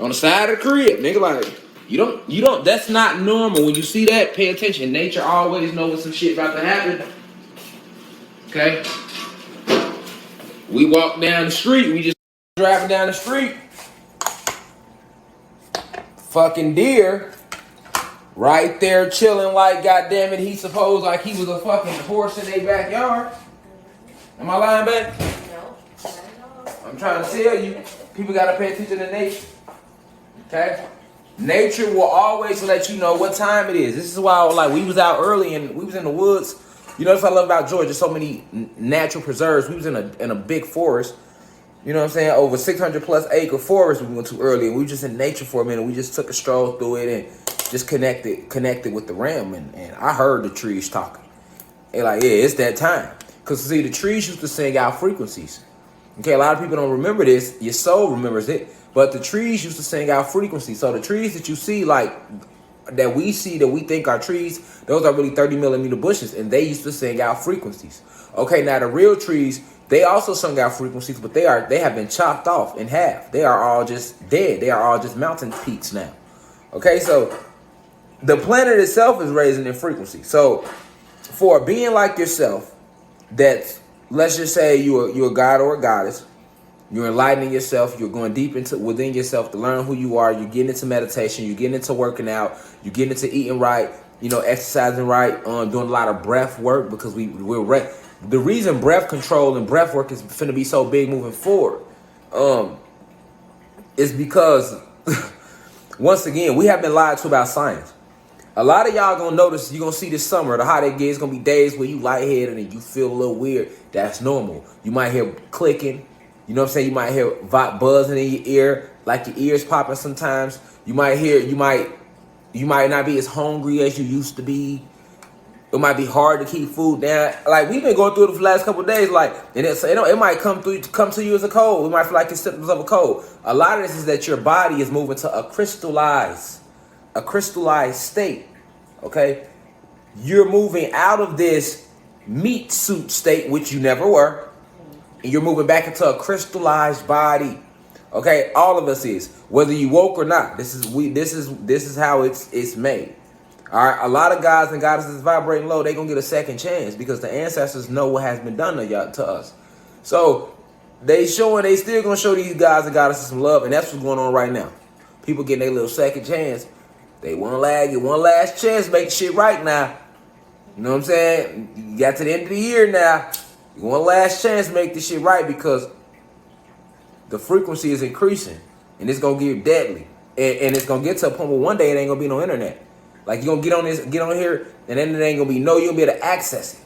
On the side of the crib, nigga, like, you don't, that's not normal. When you see that, pay attention. Nature always knows when some shit about to happen. Okay? We walk down the street, we just driving down the street. Fucking deer right there chilling like, goddamn it, he supposed like he was a fucking horse in their backyard. Am I lying, babe? No. I'm trying to tell you, people gotta pay attention to nature. Okay? Nature will always let you know what time it is. This is why, like, we was out early and we was in the woods. You know, that's what I love about Georgia. So many natural preserves. We was in a big forest. You know what I'm saying? Over 600 plus acre forest we went to early, and we were just in nature for a minute. We just took a stroll through it and just connected with the ram, and I heard the trees talking. And like, yeah, it's that time. Cause see, the trees used to sing out frequencies. Okay, a lot of people don't remember this. Your soul remembers it, but the trees used to sing out frequencies. So the trees that you see, like that we see that we think are trees, those are really 30 millimeter bushes, and they used to sing out frequencies. Okay, now the real trees, they also sung out frequencies, but they have been chopped off in half. They are all just dead. They are all just mountain peaks now. Okay, so the planet itself is raising in frequency. So for a being like yourself, that let's just say you're a god or a goddess, you're enlightening yourself, you're going deep into within yourself to learn who you are, you're getting into meditation, you're getting into working out, you're getting into eating right, you know, exercising right, doing a lot of breath work, because the reason breath control and breath work is finna be so big moving forward, is because once again, we have been lied to about science. A lot of y'all gonna notice, you're gonna see this summer, the hot it gets, gonna be days where you lightheaded and you feel a little weird. That's normal. You might hear clicking, you know what I'm saying? You might hear buzzing in your ear, like your ears popping sometimes. You might not be as hungry as you used to be. It might be hard to keep food down. Like, we've been going through it for the last couple of days, like, and it might come to you as a cold. It might feel like it's symptoms of a cold. A lot of this is that your body is moving to a crystallized state. Okay, you're moving out of this meat suit state, which you never were, and you're moving back into a crystallized body. Okay, all of us is, whether you woke or not. This is how it's made. All right, a lot of guys and goddesses vibrating low, they gonna get a second chance because the ancestors know what has been done to us. So they still gonna show these guys and goddesses some love, and that's what's going on right now. People getting their little second chance. They one last chance, make shit right now. You know what I'm saying? You got to the end of the year now. You one last chance to make this shit right, because the frequency is increasing and it's gonna get deadly. And it's gonna get to a point where one day it ain't gonna be no internet. Like, you're gonna get on here, and then it ain't gonna be you're gonna be able to access it.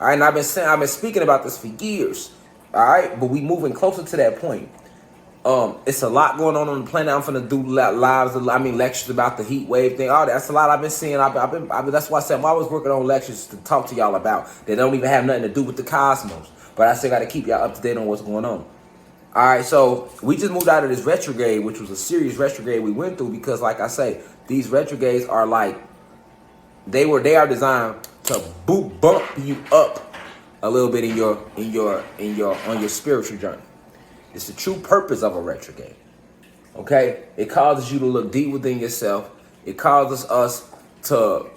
All right, and I've been speaking about this for years. All right, but we moving closer to that point. It's a lot going on the planet. I'm finna do lectures about the heat wave thing. All that's a lot I've been seeing. That's why I said I'm always working on lectures to talk to y'all about. They don't even have nothing to do with the cosmos, but I still got to keep y'all up to date on what's going on. All right, so we just moved out of this retrograde, which was a serious retrograde we went through, because, like I say, these retrogrades are like, they are designed to bump you up a little bit on your spiritual journey. It's the true purpose of a retrograde. Okay, it causes you to look deep within yourself. It causes us to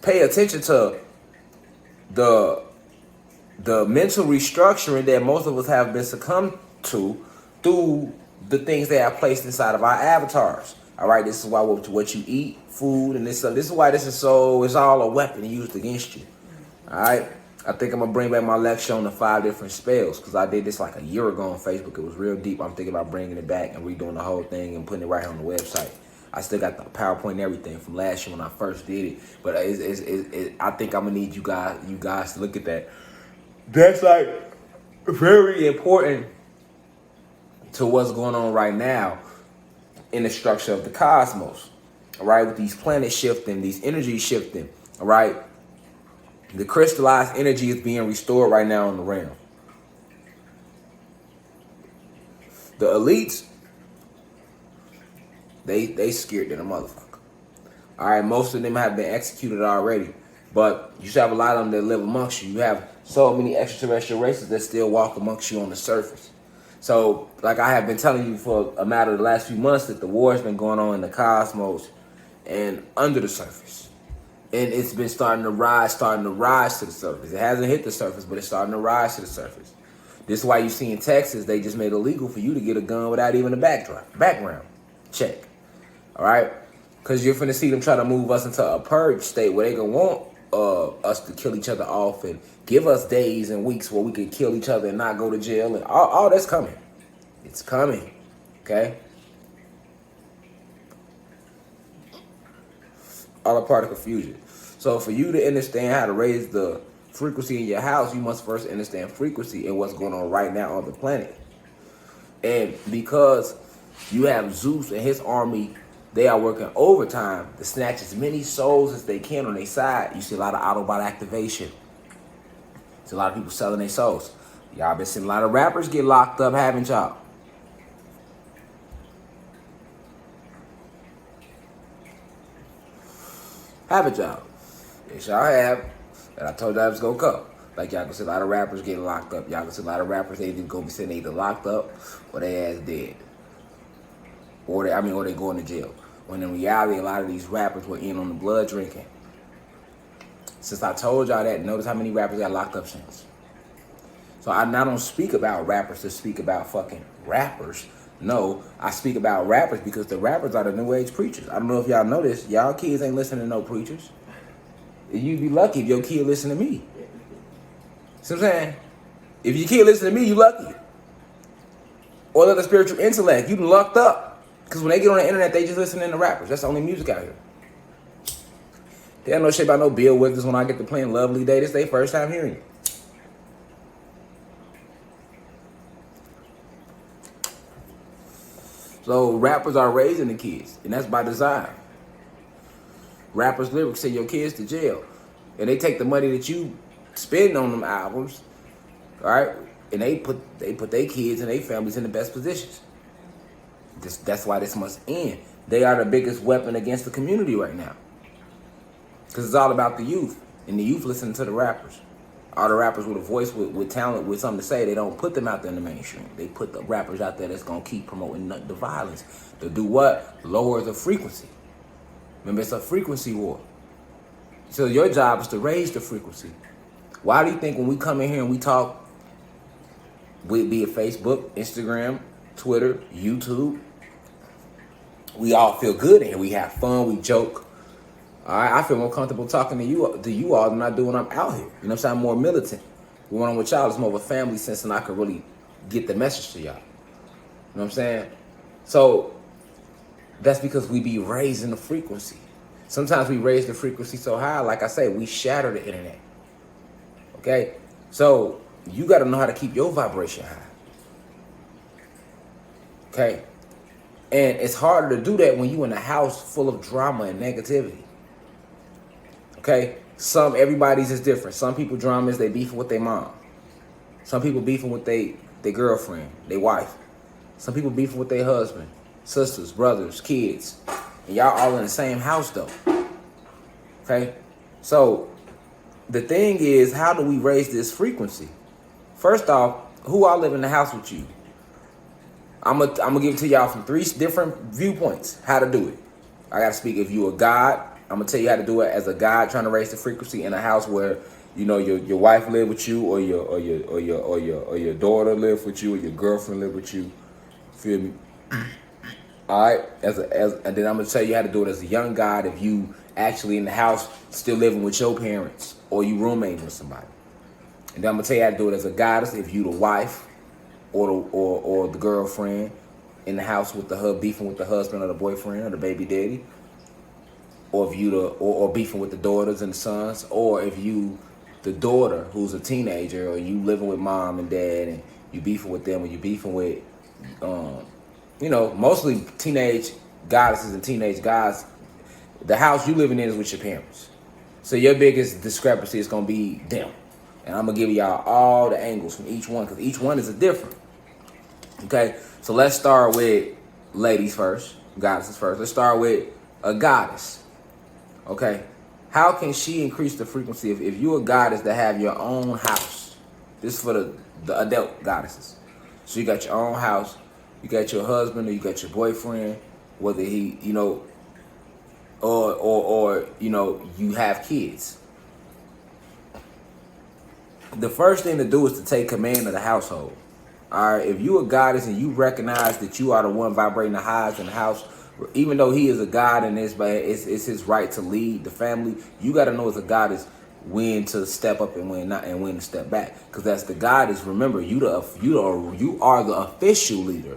pay attention to the mental restructuring that most of us have been succumbed to through the things they have placed inside of our avatars. All right, this is why what you eat, food, and this is why it's all a weapon used against you. All right, I think I'm gonna bring back my lecture on the 5 different spells, because I did this like a year ago on Facebook. It was real deep. I'm thinking about bringing it back and redoing the whole thing and putting it right here on the website. I still got the PowerPoint and everything from last year when I first did it, but I think I'm gonna need you guys to look at that. That's like very important to what's going on right now in the structure of the cosmos. All right, with these planets shifting, these energies shifting. All right, the crystallized energy is being restored right now in the realm. The elites, they scared than a motherfucker. All right, most of them have been executed already, but you still have a lot of them that live amongst you. You have so many extraterrestrial races that still walk amongst you on the surface. So, like I have been telling you for a matter of the last few months, that the war has been going on in the cosmos and under the surface. And it's been starting to rise to the surface. It hasn't hit the surface, but it's starting to rise to the surface. This is why you see in Texas, they just made it illegal for you to get a gun without even a background check. All right? Because you're finna see them try to move us into a purge state where they gonna want us to kill each other off and give us days and weeks where we can kill each other and not go to jail. And all that's coming. It's coming. Okay? All a part of confusion. So for you to understand how to raise the frequency in your house, you must first understand frequency and what's going on right now on the planet. And because you have Zeus and his army, they are working overtime to snatch as many souls as they can on their side. You see a lot of Autobot activation. There's a lot of people selling their souls. Y'all been seeing a lot of rappers get locked up, haven't y'all? Haven't y'all? Yes, y'all have. And I told y'all it was gonna come. Like y'all can see a lot of rappers getting locked up. Y'all can see a lot of rappers, they just go be sitting either locked up or they ass dead. Or they going to jail. When in reality, a lot of these rappers were in on the blood drinking. Since I told y'all that, notice how many rappers got locked up since. So I don't speak about rappers to speak about fucking rappers. No, I speak about rappers because the rappers are the new age preachers. I don't know if y'all know this. Y'all kids ain't listening to no preachers. You'd be lucky if your kid listen to me. See what I'm saying? If your kid listen to me, you lucky. Or the spiritual intellect, you done lucked up. Because when they get on the internet, they just listening to rappers. That's the only music out here. They don't know shit about no Bill Withers when I get to playing Lovely Day. This is their first time hearing it. So rappers are raising the kids, and that's by design. Rappers' lyrics send your kids to jail. And they take the money that you spend on them albums, all right, and they put their kids and their families in the best positions. That's why this must end. They are the biggest weapon against the community right now. Because it's all about the youth. And the youth listen to the rappers. All the rappers with a voice, with talent, with something to say, they don't put them out there in the mainstream. They put the rappers out there that's going to keep promoting the violence. To do what? Lower the frequency. Remember, it's a frequency war. So your job is to raise the frequency. Why do you think when we come in here and we talk, be it Facebook, Instagram, Twitter, YouTube, we all feel good in here. We have fun, we joke. All right, I feel more comfortable talking to you all than I do when I'm out here. You know what I'm saying? I'm more militant. When I'm with y'all, it's more of a family sense and I can really get the message to y'all. You know what I'm saying? So that's because we be raising the frequency. Sometimes we raise the frequency so high, like I say, we shatter the internet. Okay? So you got to know how to keep your vibration high. Okay? And it's harder to do that when you in a house full of drama and negativity. Okay? Everybody's is different. Some people dramas, they beefing with their mom. Some people beefing with their girlfriend, their wife. Some people beefing with their husband, sisters, brothers, kids. And y'all all in the same house though. Okay? So the thing is, how do we raise this frequency? First off, who all live in the house with you? I'm gonna give it to y'all from 3 different viewpoints how to do it. I gotta speak if you a God. I'm gonna tell you how to do it as a God trying to raise the frequency in a house where you know your wife live with you, or your daughter live with you, or your girlfriend live with you. Feel me? All right. And then I'm gonna tell you how to do it as a young God if you actually in the house still living with your parents or you roommating with somebody. And then I'm gonna tell you how to do it as a goddess if you the wife or the girlfriend in the house with the beefing with the husband or the boyfriend or the baby daddy, or if you or beefing with the daughters and the sons, or if you the daughter who's a teenager, or you living with mom and dad and you beefing with them, or you beefing with mostly teenage goddesses and teenage guys. The house you living in is with your parents, so your biggest discrepancy is gonna be them. And I'm gonna give y'all all the angles from each one, because each one is a different. Okay, so let's start with ladies first, goddesses first. Let's start with a goddess. Okay, how can she increase the frequency if you're a goddess that have your own house? This is for the adult goddesses. So you got your own house, you got your husband or you got your boyfriend, whether he, or you have kids. The first thing to do is to take command of the household. All right, if you a goddess and you recognize that you are the one vibrating the highest in the house, even though he is a god and it's his right to lead the family, you got to know as a goddess when to step up and when not, and when to step back. Because that's the goddess. Remember, you are the official leader.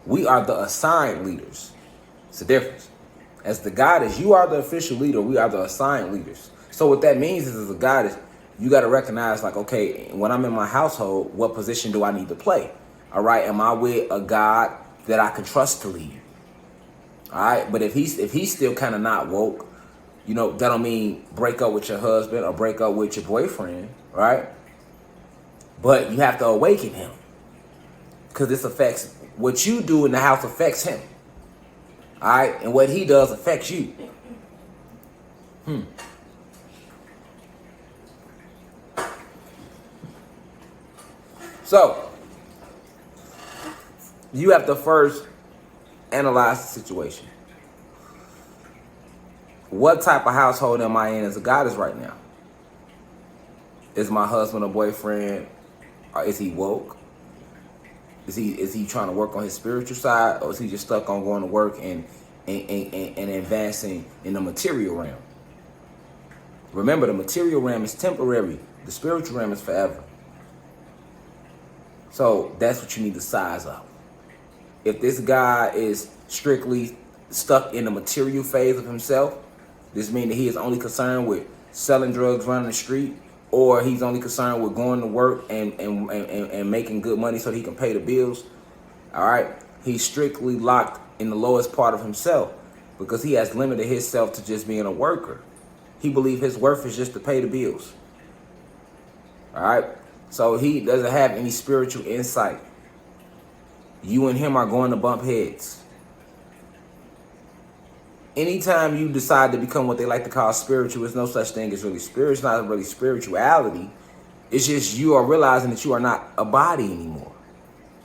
We are the assigned leaders. It's the difference. As the goddess, you are the official leader. We are the assigned leaders. So what that means is, as a goddess, you got to recognize, like, okay, when I'm in my household, what position do I need to play? All right, am I with a God that I can trust to lead? All right, but if he's still kind of not woke, that don't mean break up with your husband or break up with your boyfriend, right? But you have to awaken him, because this affects what you do in the house affects him. All right, and what he does affects you. So, you have to first analyze the situation. What type of household am I in as a goddess right now? Is my husband or boyfriend, or is he woke? Is he trying to work on his spiritual side, or is he just stuck on going to work and advancing in the material realm? Remember, the material realm is temporary. The spiritual realm is forever. So that's what you need to size up. If this guy is strictly stuck in the material phase of himself, this means that he is only concerned with selling drugs, running the street, or he's only concerned with going to work and making good money so that he can pay the bills. All right, he's strictly locked in the lowest part of himself because he has limited himself to just being a worker. He believes his worth is just to pay the bills. All right. So he doesn't have any spiritual insight. You and him are going to bump heads. Anytime you decide to become what they like to call spiritual, there's no such thing as really spirit. It's not really spirituality. It's just you are realizing that you are not a body anymore.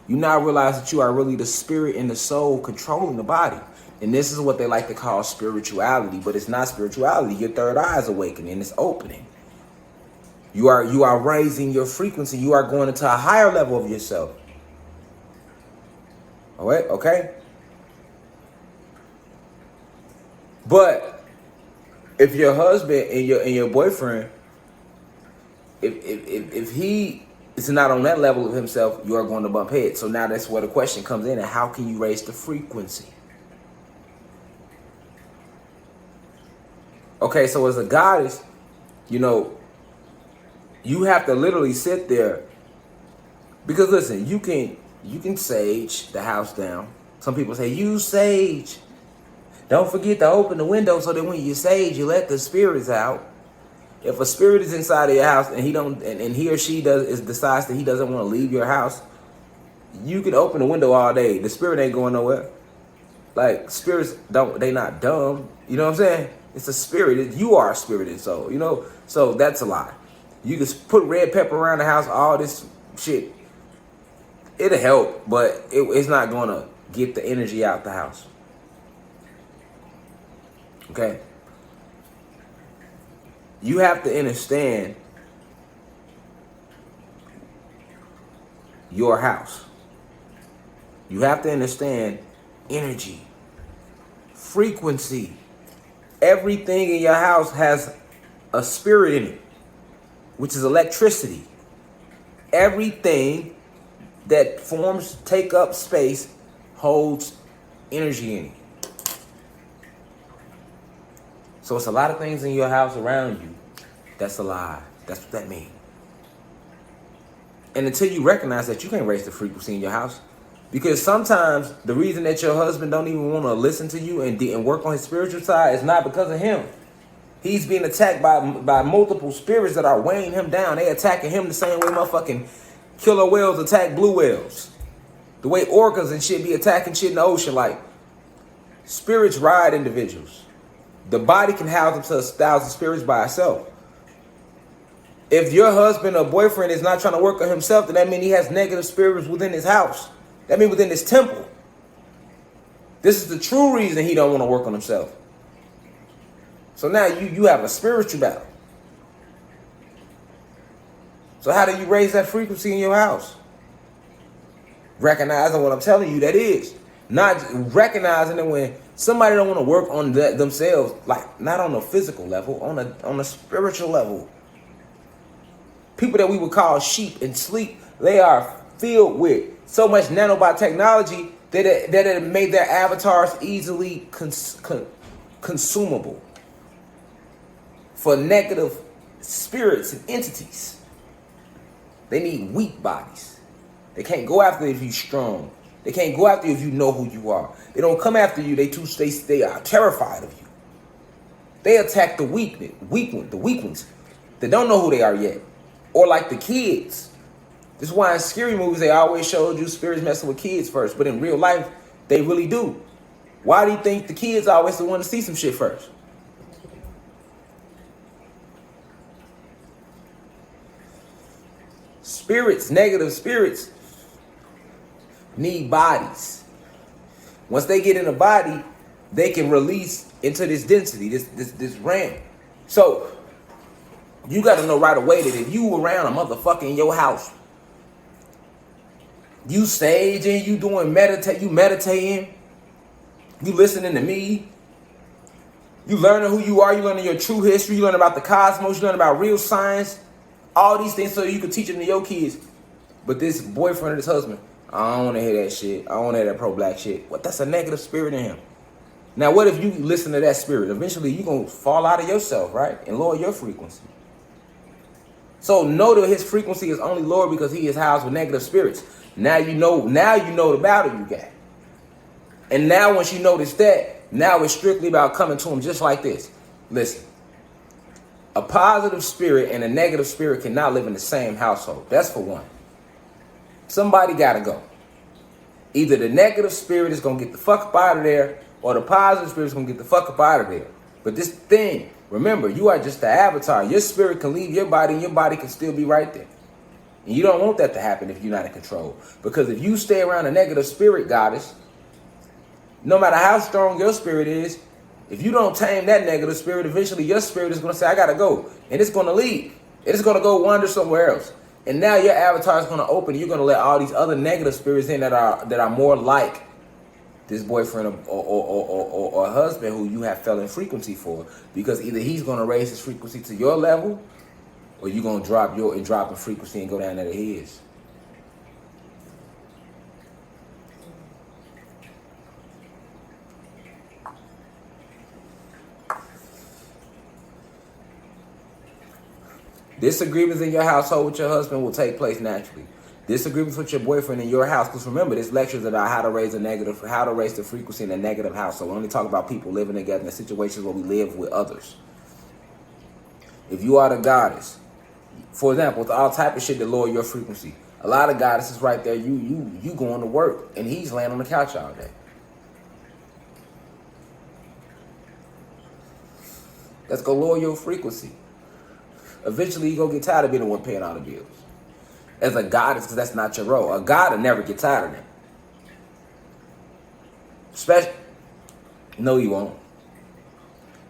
You now realize that you are really the spirit and the soul controlling the body. And this is what they like to call spirituality, but it's not spirituality. Your third eye is awakening. It's opening. You are raising your frequency. You are going into a higher level of yourself. All right, okay? But if your husband and your boyfriend, if he is not on that level of himself, you are going to bump heads. So now that's where the question comes in, and how can you raise the frequency? Okay, so as a goddess, you have to literally sit there, because listen, you can sage the house down. Some people say use sage. Don't forget to open the window so that when you sage, you let the spirits out. If a spirit is inside of your house and he or she decides that he doesn't want to leave your house, you can open the window all day. The spirit ain't going nowhere. Like, spirits they not dumb. You know what I'm saying? It's a spirit. You are a spirited soul. So that's a lie. You can put red pepper around the house, all this shit. It'll help, but it's not going to get the energy out the house. Okay? You have to understand your house. You have to understand energy, frequency. Everything in your house has a spirit in it, which is electricity. Everything that take up space, holds energy in it. So it's a lot of things in your house around you that's a lie. That's what that means. And until you recognize that, you can't raise the frequency in your house. Because sometimes the reason that your husband don't even want to listen to you and work on his spiritual side is not because of him. He's being attacked by multiple spirits that are weighing him down. They attacking him the same way motherfucking killer whales attack blue whales. The way orcas and shit be attacking shit in the ocean. Like, spirits ride individuals. The body can house up to 1,000 spirits by itself. If your husband or boyfriend is not trying to work on himself, then that means he has negative spirits within his house. That means within his temple. This is the true reason he don't want to work on himself. So now you have a spiritual battle. So how do you raise that frequency in your house? Recognizing what I'm telling you, that is. Not recognizing it when somebody don't want to work on that themselves, like not on a physical level, on a spiritual level. People that we would call sheep and sleep, they are filled with so much nanobot technology that it made their avatars easily consumable for negative spirits and entities. They need weak bodies. They can't go after you if you're strong. They can't go after you if you know who you are. They don't come after you. They are terrified of you. They attack the weak ones that don't know who they are yet. Or like the kids. This is why in scary movies they always showed you spirits messing with kids first. But in real life, they really do. Why do you think the kids always the one to see some shit first? Spirits, negative spirits, need bodies. Once they get in a body, they can release into this density, this realm. So you got to know right away that if you around a motherfucker in your house, you saging, you meditating, you listening to me, you learning who you are, you learning your true history, you learning about the cosmos, you learning about real science, all these things so you can teach them to your kids. But this boyfriend or this husband, I don't want to hear that shit. I don't want to hear that pro-black shit. What? That's a negative spirit in him. Now, what if you listen to that spirit? Eventually, you're going to fall out of yourself, right? And lower your frequency. So know that his frequency is only lower because he is housed with negative spirits. Now you know the battle you got. And now once you notice that, now it's strictly about coming to him just like this. Listen. A positive spirit and a negative spirit cannot live in the same household. That's for one. Somebody got to go. Either the negative spirit is going to get the fuck up out of there, or the positive spirit is going to get the fuck up out of there. But this thing, remember, you are just the avatar. Your spirit can leave your body and your body can still be right there. And you don't want that to happen if you're not in control. Because if you stay around a negative spirit goddess, no matter how strong your spirit is, if you don't tame that negative spirit, eventually your spirit is going to say, I got to go. And it's going to leave. It's going to go wander somewhere else. And now your avatar is going to open. And you're going to let all these other negative spirits in that are more like this boyfriend or husband who you have fell in frequency for. Because either he's going to raise his frequency to your level, or you're going to drop in frequency and go down there to his. Disagreements in your household with your husband will take place naturally. Disagreements with your boyfriend in your house, because remember, this lecture is about how to raise the frequency in a negative house. So we only talk about people living together in situations where we live with others. If you are the goddess, for example, with all type of shit that lower your frequency, a lot of goddesses right there, you going to work and he's laying on the couch all day. That's gonna lower your frequency. Eventually, you're going to get tired of being the one paying all the bills. As a goddess, because that's not your role. A god will never get tired of that. No, he won't.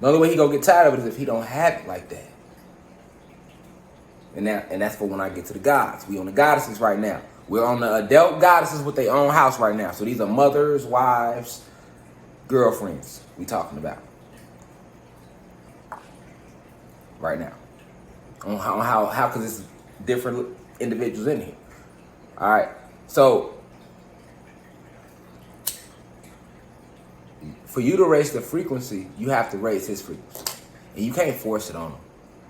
The only way he going to get tired of it is if he don't have it like that. And that's for when I get to the gods. We on the goddesses right now. We're on the adult goddesses with their own house right now. So these are mothers, wives, girlfriends we talking about. Right now. On how because it's different individuals in here. All right. So for you to raise the frequency, you have to raise his frequency. And you can't force it on him.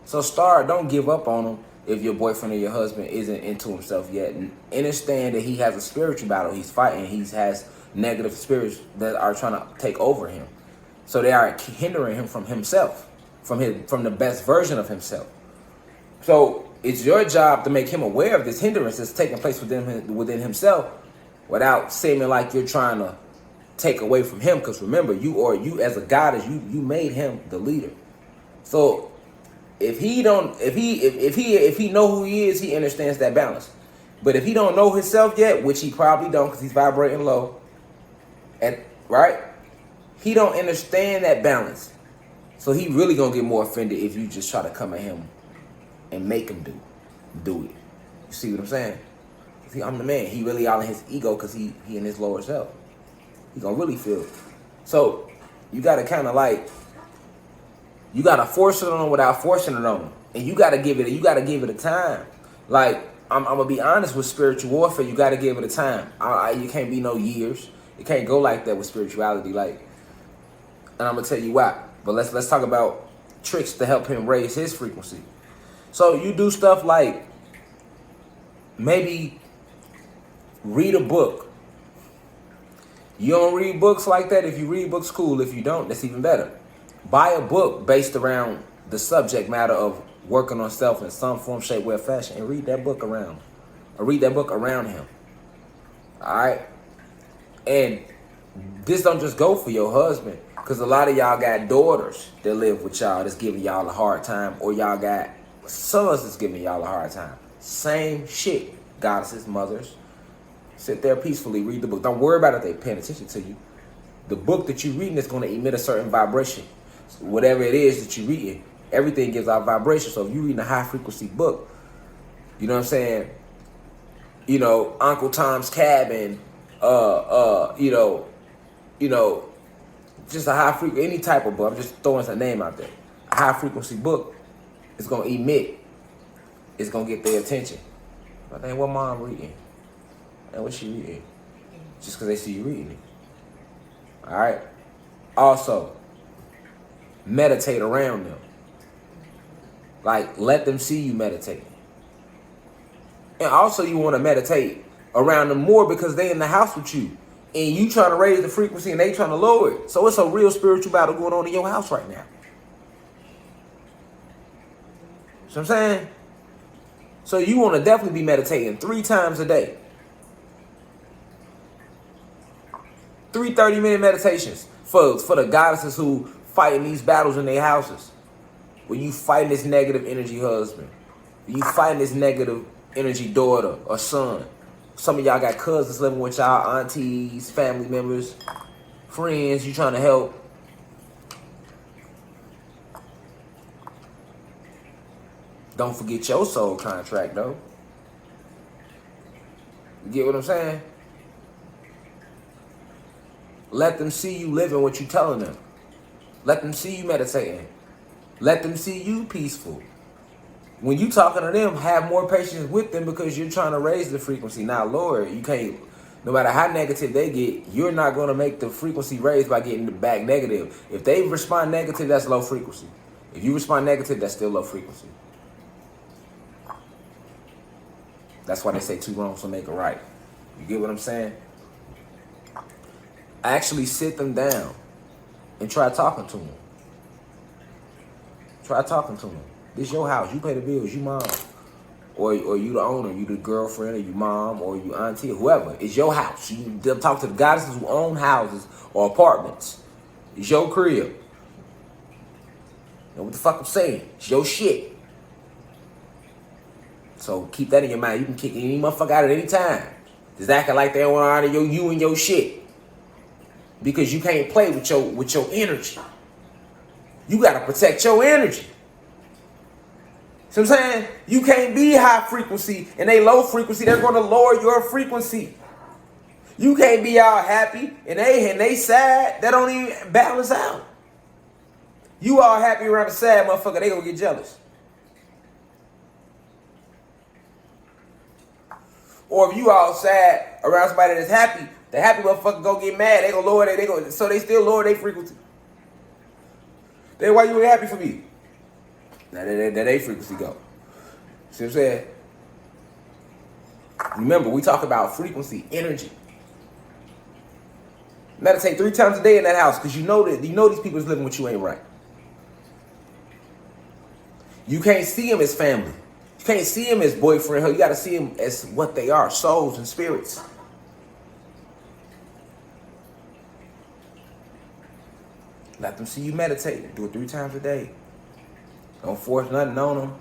So don't give up on him if your boyfriend or your husband isn't into himself yet. And understand that he has a spiritual battle he's fighting. He has negative spirits that are trying to take over him. So they are hindering him from himself, from the best version of himself. So it's your job to make him aware of this hindrance that's taking place within himself, without seeming like you're trying to take away from him. Because remember, you as a goddess, you made him the leader. So if he know who he is, he understands that balance. But if he don't know himself yet, which he probably don't, because he's vibrating low, and right, he don't understand that balance. So he really gonna get more offended if you just try to come at him and make him do it. You see what I'm saying? See, I'm the man. He really out in his ego because he in his lower self. He gonna really feel. So you gotta kind of like, you gotta force it on him without forcing it on him, and you gotta give it a time. Like I'm gonna be honest with spiritual warfare. You gotta give it a time. You can't be no years. It can't go like that with spirituality. Like, and I'm gonna tell you why. But let's talk about tricks to help him raise his frequency. So you do stuff like maybe read a book. You don't read books like that. If you read books, cool. If you don't, that's even better. Buy a book based around the subject matter of working on self in some form, shape, way, or fashion, and read that book around, or read that book around him. All right, and this don't just go for your husband, because a lot of y'all got daughters that live with y'all that's giving y'all a hard time, or y'all got sons that's giving y'all a hard time. Same shit. Goddesses, mothers, sit there peacefully, read the book. Don't worry about it if they paying attention to you. The book that you're reading is going to emit a certain vibration. So whatever it is that you're reading, everything gives out vibration. So if you're reading a high frequency book, you know what I'm saying? You know, Uncle Tom's Cabin, just a high frequency, any type of book. I'm just throwing a name out there. A high frequency book is going to emit. It's going to get their attention. But then what mom reading? And what she reading? Just because they see you reading it. All right. Also, meditate around them. Like, let them see you meditating. And also, you want to meditate around them more because they in the house with you. And you trying to raise the frequency and they trying to lower it. So it's a real spiritual battle going on in your house right now. See what I'm saying? So you want to definitely be meditating 3 times a day. 3 30-minute meditations for the goddesses who fighting these battles in their houses. When you fighting this negative energy husband. When you fighting this negative energy daughter or son. Some of y'all got cousins living with y'all, aunties, family members, friends you trying to help. Don't forget your soul contract, though. You get what I'm saying? Let them see you living what you telling them. Let them see you meditating. Let them see you peaceful. When you talking to them, have more patience with them because you're trying to raise the frequency, not lower it. You can't, no matter how negative they get, you're not going to make the frequency raise by getting back negative. If they respond negative, that's low frequency. If you respond negative, that's still low frequency. That's why they say 2 wrongs will make a right. You get what I'm saying? Actually sit them down and try talking to them. Try talking to them. This your house. You pay the bills. You mom. Or you the owner. You the girlfriend or you mom or you auntie or whoever. It's your house. You talk to the goddesses who own houses or apartments. It's your crib. You know what the fuck I'm saying? It's your shit. So keep that in your mind. You can kick any motherfucker out at any time. Just acting like they don't want to honor you and your shit. Because you can't play with your energy. You got to protect your energy. See what I'm saying? You can't be high frequency and they low frequency. They're going to lower your frequency. You can't be all happy and they sad. That don't even balance out. You all happy around a sad motherfucker, they going to get jealous. Or if you all sad around somebody that's happy, the happy motherfucker go get mad. They gonna lower that. So they still lower their frequency. Then why you ain't happy for me? Now that they frequency go. See what I'm saying? Remember, we talk about frequency, energy. Meditate 3 times a day in that house because you know these people is living with you ain't right. You can't see them as family. You can't see them as boyfriend. You got to see them as what they are, souls and spirits. Let them see you meditating. Do it 3 times a day. Don't force nothing on them.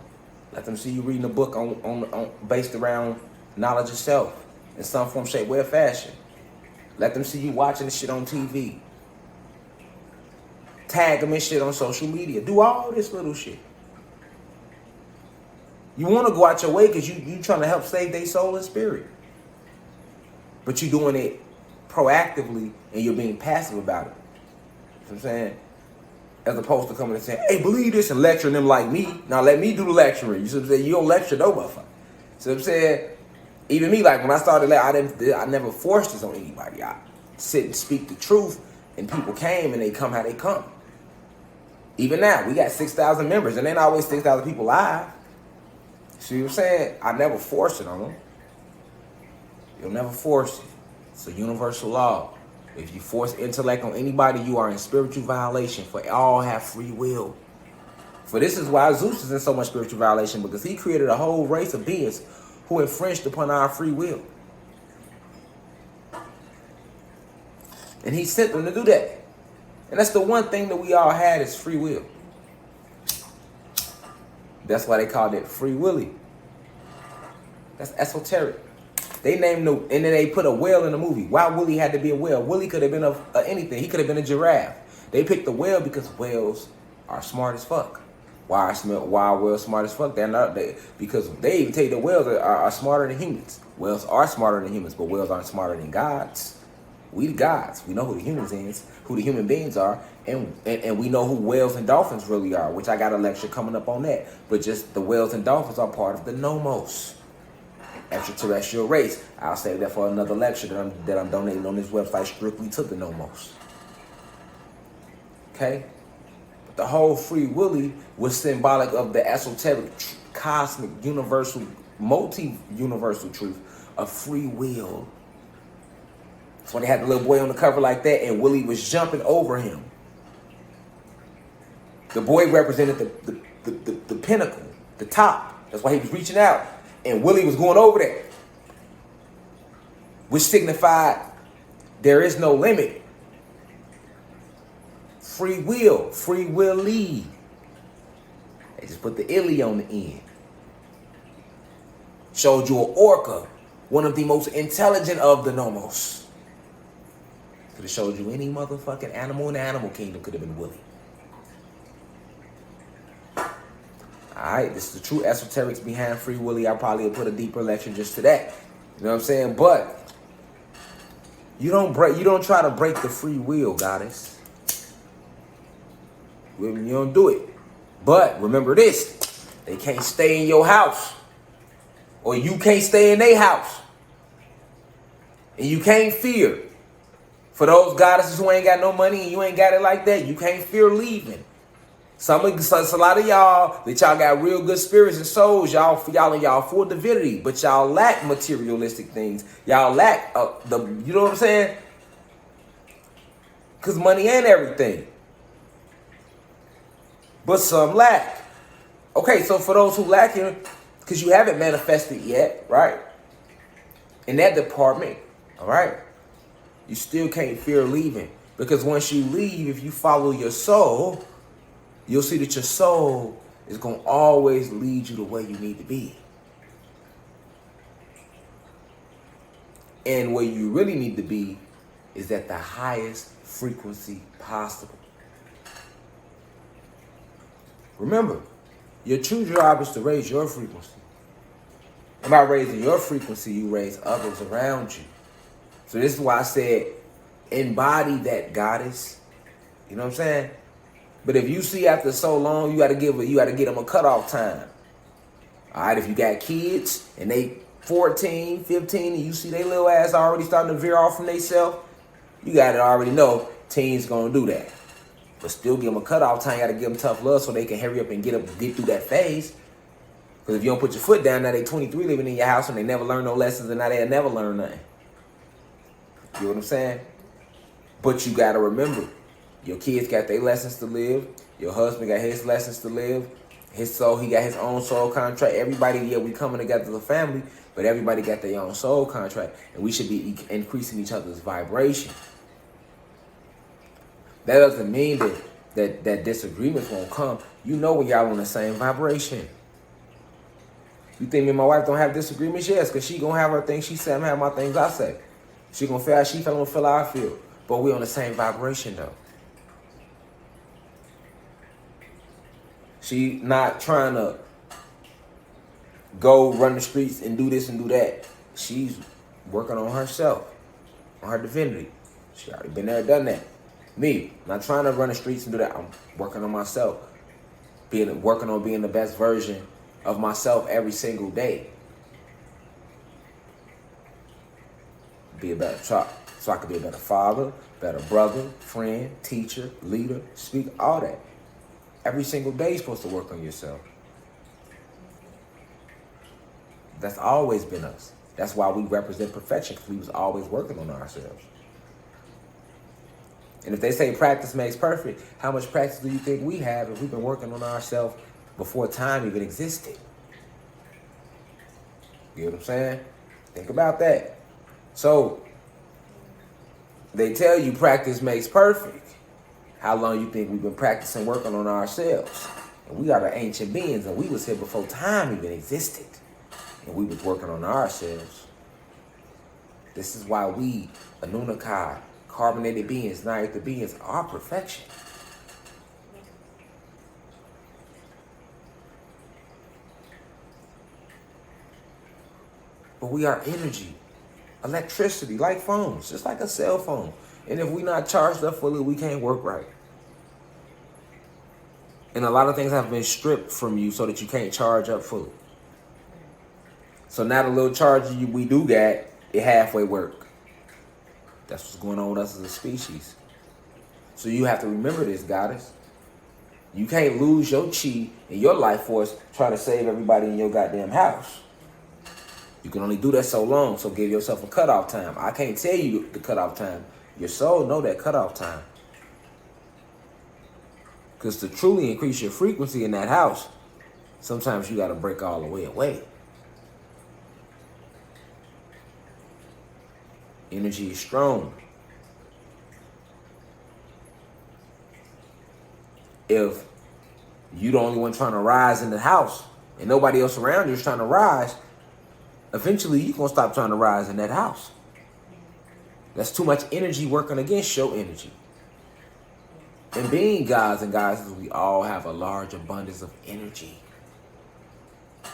Let them see you reading a book on based around knowledge of self in some form, shape, way, or fashion. Let them see you watching the shit on TV. Tag them and shit on social media. Do all this little shit. You want to go out your way because you trying to help save their soul and spirit. But you're doing it proactively and you're being passive about it. You know what I'm saying? As opposed to coming and saying, hey, believe this, and lecturing them like me. Now let me do the lecturing. You see what I'm saying? You don't lecture no motherfucker. See what I'm saying? Even me, like when I started, I never forced this on anybody. I sit and speak the truth, and people came and they come how they come. Even now, we got 6,000 members, and ain't always 6,000 people live. See what I'm saying? I never force it on them. You'll never force it. It's a universal law. If you force intellect on anybody, you are in spiritual violation, for all have free will. For this is why Zeus is in so much spiritual violation, because he created a whole race of beings who infringed upon our free will. And he sent them to do that. And that's the one thing that we all had is free will. That's why they called it Free Willy. That's esoteric. They named the, and then they put a whale in the movie. Why Willie had to be a whale? Willie could have been anything. He could have been a giraffe. They picked the whale because whales are smart as fuck. Why are whales smart as fuck? They're not. Because they even tell you the whales are smarter than humans. Whales are smarter than humans, but whales aren't smarter than gods. We the gods. We know who the humans is, who the human beings are, and we know who whales and dolphins really are, which I got a lecture coming up on that. But just the whales and dolphins are part of the nomos, extraterrestrial race. I'll save that for another lecture that I'm donating on this website strictly to the nomos. Okay? But the whole Free Willy was symbolic of the esoteric, cosmic, universal, multi-universal truth of free will. That's why they had the little boy on the cover like that, and Willie was jumping over him. The boy represented the pinnacle, the top. That's why he was reaching out. And Willie was going over there, which signified there is no limit. Free will, free willy. They just put the illy on the end. Showed you an orca, one of the most intelligent of the nomos. Could have showed you any motherfucking animal in the animal kingdom could have been Willie. Alright, this is the true esoterics behind Free Willy. I probably will put a deeper lecture just to that. You know what I'm saying? But you don't try to break the free will, goddess. You don't do it. But remember this, they can't stay in your house. Or you can't stay in their house. And you can't fear. For those goddesses who ain't got no money and you ain't got it like that, you can't fear leaving. So a lot of y'all that y'all got real good spirits and souls, y'all in y'all full divinity, but y'all lack materialistic things. Y'all lack you know what I'm saying? Because money ain't everything. But some lack. Okay, so for those who lack it, because you haven't manifested yet, right? In that department, all right, you still can't fear leaving. Because once you leave, if you follow your soul, you'll see that your soul is going to always lead you the way you need to be. And where you really need to be is at the highest frequency possible. Remember, your true job is to raise your frequency. And by raising your frequency, you raise others around you. So this is why I said, embody that goddess. You know what I'm saying? But if you see after so long, you got to get them a cutoff time. All right, if you got kids and they 14, 15, and you see they little ass already starting to veer off from themselves, you got to already know teens going to do that. But still give them a cutoff time. You got to give them tough love so they can hurry up and get through that phase. Because if you don't put your foot down, now they 23 living in your house and they never learn no lessons, and now they'll never learn nothing. You know what I'm saying? But you got to remember, your kids got their lessons to live. Your husband got his lessons to live. His soul, he got his own soul contract. Everybody, yeah, we coming together as a family, but everybody got their own soul contract. And we should be increasing each other's vibration. That doesn't mean that that disagreements won't come. You know when y'all on the same vibration. You think me and my wife don't have disagreements? Yes, because she gonna have her things she say, I'm have my things I say. She gonna feel how she feel, I'm gonna feel how I feel. But we on the same vibration though. She not trying to go run the streets and do this and do that. She's working on herself, on her divinity. She already been there, done that. Me, not trying to run the streets and do that. I'm working on myself. Working on being the best version of myself every single day. Be a better child. So I could be a better father, better brother, friend, teacher, leader, speaker, all that. Every single day you're supposed to work on yourself. That's always been us. That's why we represent perfection, because we was always working on ourselves. And if they say practice makes perfect, how much practice do you think we have if we've been working on ourselves before time even existed? You know what I'm saying? Think about that. So, they tell you practice makes perfect. How long you think we've been practicing working on ourselves? And we are the ancient beings, and we was here before time even existed. And we was working on ourselves. This is why we, Anunnaki, carbonated beings, nine-earth beings, are perfection. But we are energy, electricity, like phones, just like a cell phone. And if we're not charged up fully, we can't work right. And a lot of things have been stripped from you so that you can't charge up fully. So now the little charge we do get, it halfway work. That's what's going on with us as a species. So you have to remember this, goddess. You can't lose your chi and your life force trying to save everybody in your goddamn house. You can only do that so long, so give yourself a cutoff time. I can't tell you the cutoff time. Your soul know that cutoff time. Because to truly increase your frequency in that house, sometimes you got to break all the way away. Energy is strong. If you the only one trying to rise in the house and nobody else around you is trying to rise, eventually you're going to stop trying to rise in that house. That's too much energy working against your energy. And being gods and goddesses, we all have a large abundance of energy.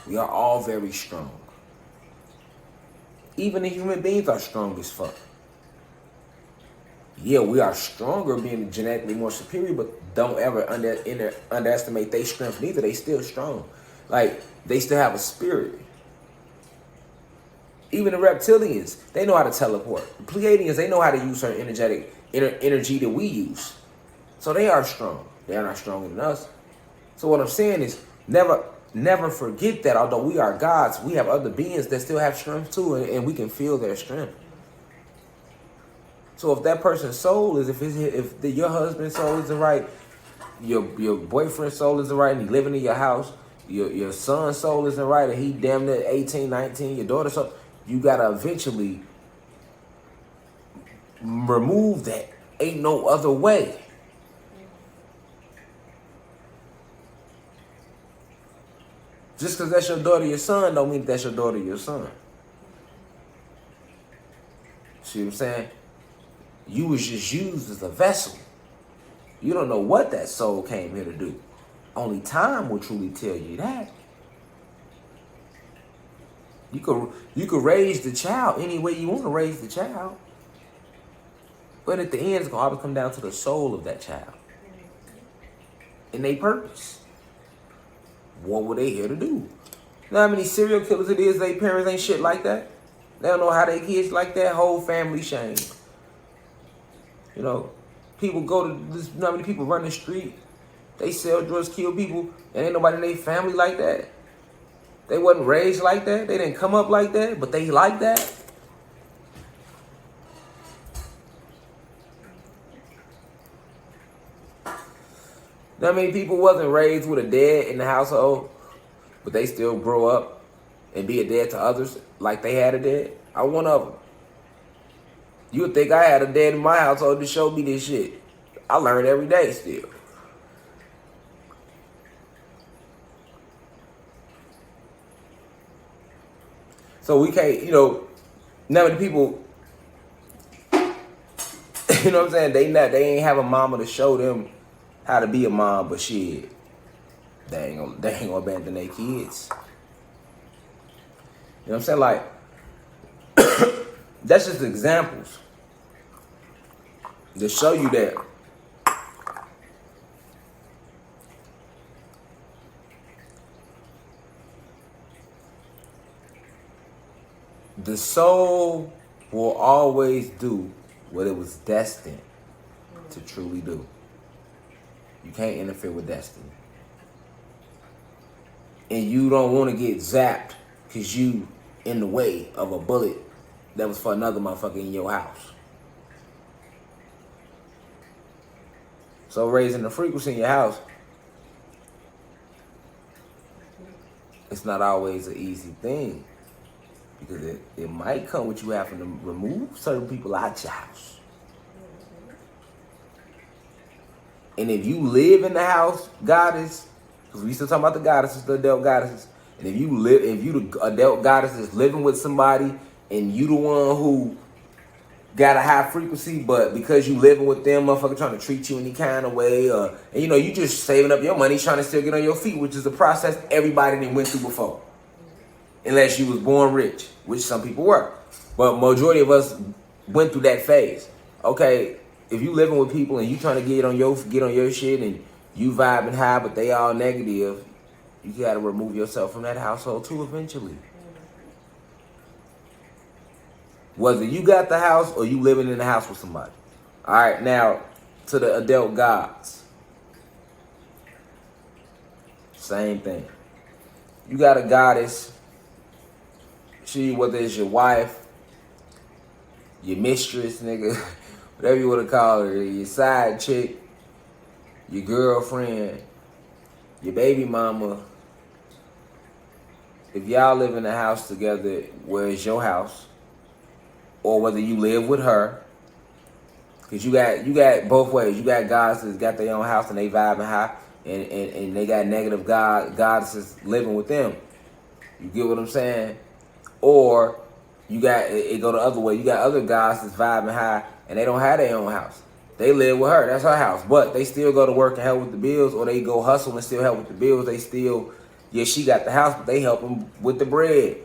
We are all very strong. Even the human beings are strong as fuck. Yeah, we are stronger being genetically more superior, but don't ever underestimate their strength neither. They still strong. Like, they still have a spirit. Even the reptilians, they know how to teleport. The Pleiadians, they know how to use certain energy that we use. So they are strong. They are not stronger than us. So what I'm saying is, never forget that although we are gods, we have other beings that still have strength too, and we can feel their strength. So if that person's soul is, your husband's soul isn't right, your boyfriend's soul isn't right, and he living in your house, your son's soul isn't right, and he damn near 18, 19, your daughter's soul, you gotta eventually remove that. Ain't no other way. Just because that's your daughter, your son, don't mean that's your daughter, your son. See what I'm saying? You was just used as a vessel. You don't know what that soul came here to do. Only time will truly tell you that. You could raise the child any way you want to raise the child. But at the end, it's going to always come down to the soul of that child. And their purpose. What were they here to do? You know how many serial killers it is, their parents ain't shit like that? They don't know how their kids like that. Whole family shame. You know, people go to this, you know how many people run the street? They sell drugs, kill people, and ain't nobody in their family like that. They wasn't raised like that. They didn't come up like that, but they like that. You know how many people wasn't raised with a dad in the household, but they still grow up and be a dad to others like they had a dad? I'm one of them. You would think I had a dad in my household to show me this shit. I learn every day still. So we can't, none of the people, you know what I'm saying? They ain't have a mama to show them how to be a mom, but shit, they ain't gonna abandon their kids. You know what I'm saying? Like, that's just examples to show you that the soul will always do what it was destined to truly do. You can't interfere with destiny. And you don't want to get zapped because you in the way of a bullet that was for another motherfucker in your house. So raising the frequency in your house, it's not always an easy thing. Because it might come with you having to remove certain people out your house. And if you live in the house, goddess, because we still talking about the goddesses, the adult goddesses, and if you the adult goddess is living with somebody and you the one who got a high frequency, but because you living with them, motherfucker trying to treat you any kind of way, and you just saving up your money, trying to still get on your feet, which is a process everybody done went through before. Unless you was born rich, which some people were. But majority of us went through that phase. Okay, if you living with people and you trying to get on your shit and you vibing high, but they all negative, you gotta remove yourself from that household too eventually. Whether you got the house or you living in the house with somebody. All right, now to the adult gods. Same thing. You got a goddess. She, whether it's your wife, your mistress, nigga, whatever you want to call her, your side chick, your girlfriend, your baby mama. If y'all live in a house together where it's your house, or whether you live with her, because you got both ways. You got goddesses that got their own house and they vibing high, and they got negative goddesses living with them. You get what I'm saying? Or you got it go the other way. You got other guys that's vibing high and they don't have their own house. They live with her. That's her house. But they still go to work and help with the bills, or they go hustle and still help with the bills. They still, she got the house, but they help them with the bread.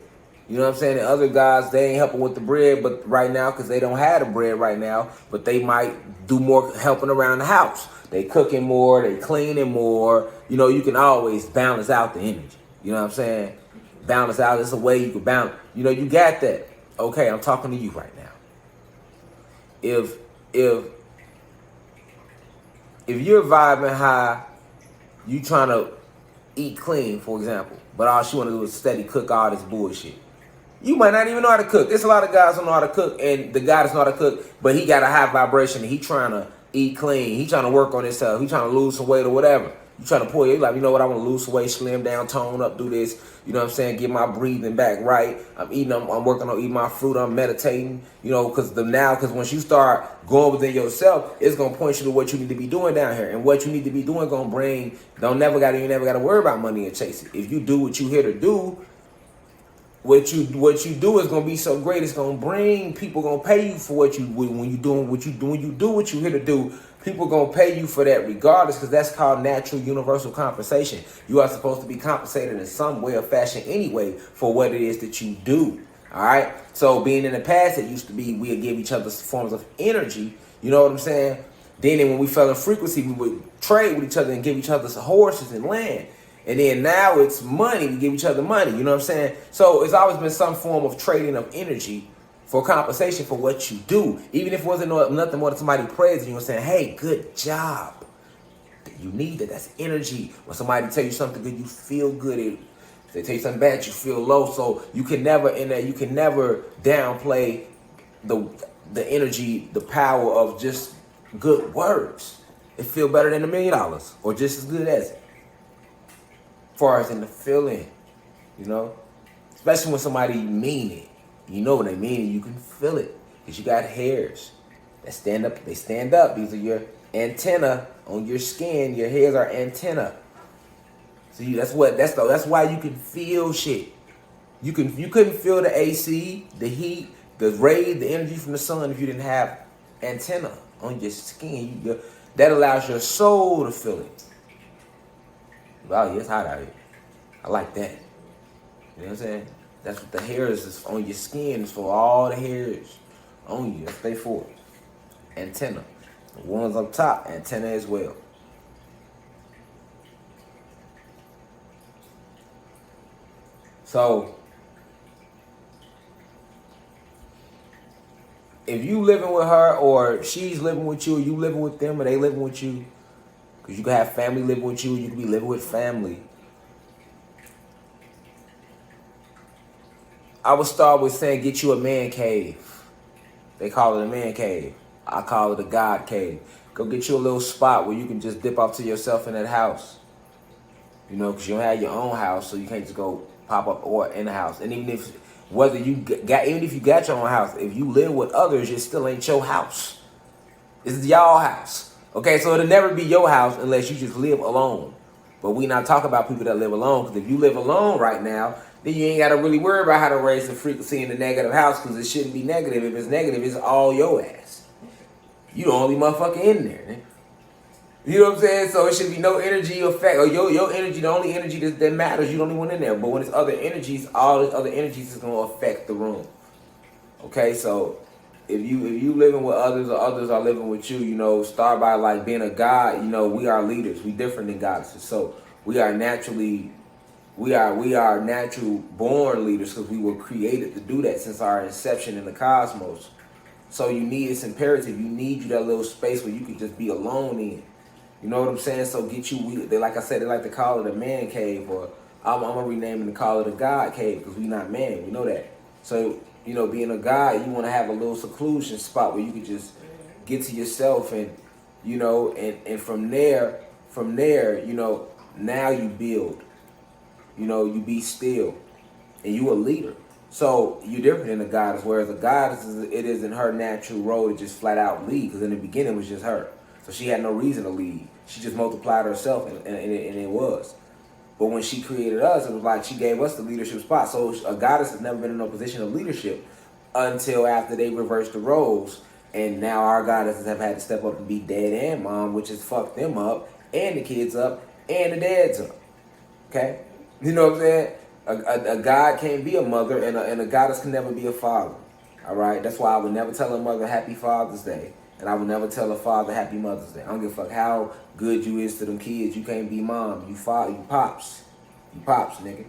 You know what I'm saying? The other guys, they ain't helping with the bread, but right now, because they don't have the bread right now, but they might do more helping around the house. They cooking more, they cleaning more. You can always balance out the energy. You know what I'm saying? Balance out. It's a way you can balance. You got that. Okay, I'm talking to you right now. If you're vibing high, you trying to eat clean, for example, but all she want to do is steady cook all this bullshit. You might not even know how to cook. There's a lot of guys who know how to cook, and the guy doesn't know how to cook, but he got a high vibration and he trying to eat clean. He trying to work on himself. He trying to lose some weight or whatever. You trying to pull you like, you know what, I want to lose some weight, slim down, tone up, do this. You know what I'm saying? Get my breathing back right. I'm working on eating my fruit. I'm meditating. Because once you start going within yourself, it's gonna point you to what you need to be doing down here, and what you need to be doing gonna bring. You never gotta worry about money and chase it. If you do what you here to do, what you do is gonna be so great. It's gonna bring people gonna pay you for what you when you do what you here to do. People gonna pay you for that regardless, because that's called natural universal compensation. You are supposed to be compensated in some way or fashion anyway for what it is that you do. All right. So being in the past, it used to be we'd give each other forms of energy. You know what I'm saying? Then when we fell in frequency, we would trade with each other and give each other horses and land. And then now it's money. We give each other money. You know what I'm saying? So it's always been some form of trading of energy for compensation for what you do. Even if it wasn't nothing more than somebody praising you and saying, hey, good job. You need that. That's energy. When somebody tell you something good, you feel good. If they tell you something bad, you feel low. So you can never downplay the energy, the power of just good words. It feel better than $1 million or just as good as it. As far as in the feeling, especially when somebody mean it. When they mean it, you can feel it because you got hairs that stand up. They stand up. These are your antenna on your skin. Your hairs are antenna. So that's why you can feel shit. You couldn't feel the AC, the heat, the rays, the energy from the sun if you didn't have antenna on your skin. That allows your soul to feel it. Wow, yeah, it's hot out here. I like that. You know what I'm saying? That's what the hairs is on your skin is for. All the hairs on you. That's they for. Antenna. The ones up top, antenna as well. So if you living with her, or she's living with you, or you living with them, or they living with you, because you can have family living with you, you can be living with family. I would start with saying, get you a man cave. They call it a man cave. I call it a God cave. Go get you a little spot where you can just dip off to yourself in that house. You know, because you don't have your own house, so you can't just go pop up or in the house. And even if you got your own house, if you live with others, it still ain't your house. It's y'all house. Okay, so it'll never be your house unless you just live alone. But we not talk about people that live alone, because if you live alone right now, then you ain't got to really worry about how to raise the frequency in the negative house, because it shouldn't be negative. If it's negative, it's all your ass. You the only motherfucker in there, man. You know what I'm saying? So it should be no energy effect. Or your energy, the only energy that matters, you the only one in there. But when it's other energies, all these other energies is going to affect the room. Okay, so if you living with others, or others are living with you, you know, start by like being a god. You know, we are leaders. We different than goddesses. So we are natural born leaders, because we were created to do that since our inception in the cosmos. So it's imperative. You need that little space where you can just be alone in. You know what I'm saying? So like I said, they like to call it a man cave, or I'm gonna rename it and call it a God cave, because we not man. We know that. So, you know, being a God, you want to have a little seclusion spot where you can just get to yourself, and, you know, and from there, you know, now you build. You know, you be still, and you a leader. So you're different than a goddess, whereas a goddess, it is in her natural role to just flat out lead, because in the beginning it was just her. So she had no reason to lead. She just multiplied herself, and it was. But when she created us, it was like she gave us the leadership spot. So a goddess has never been in a position of leadership until after they reversed the roles. And now our goddesses have had to step up and be dad and mom, which has fucked them up, and the kids up, and the dads up. Okay? You know what I'm saying? A god can't be a mother, and a goddess can never be a father. All right? That's why I would never tell a mother Happy Father's Day. And I would never tell a father Happy Mother's Day. I don't give a fuck how good you is to them kids. You can't be mom. You pops. You pops, nigga.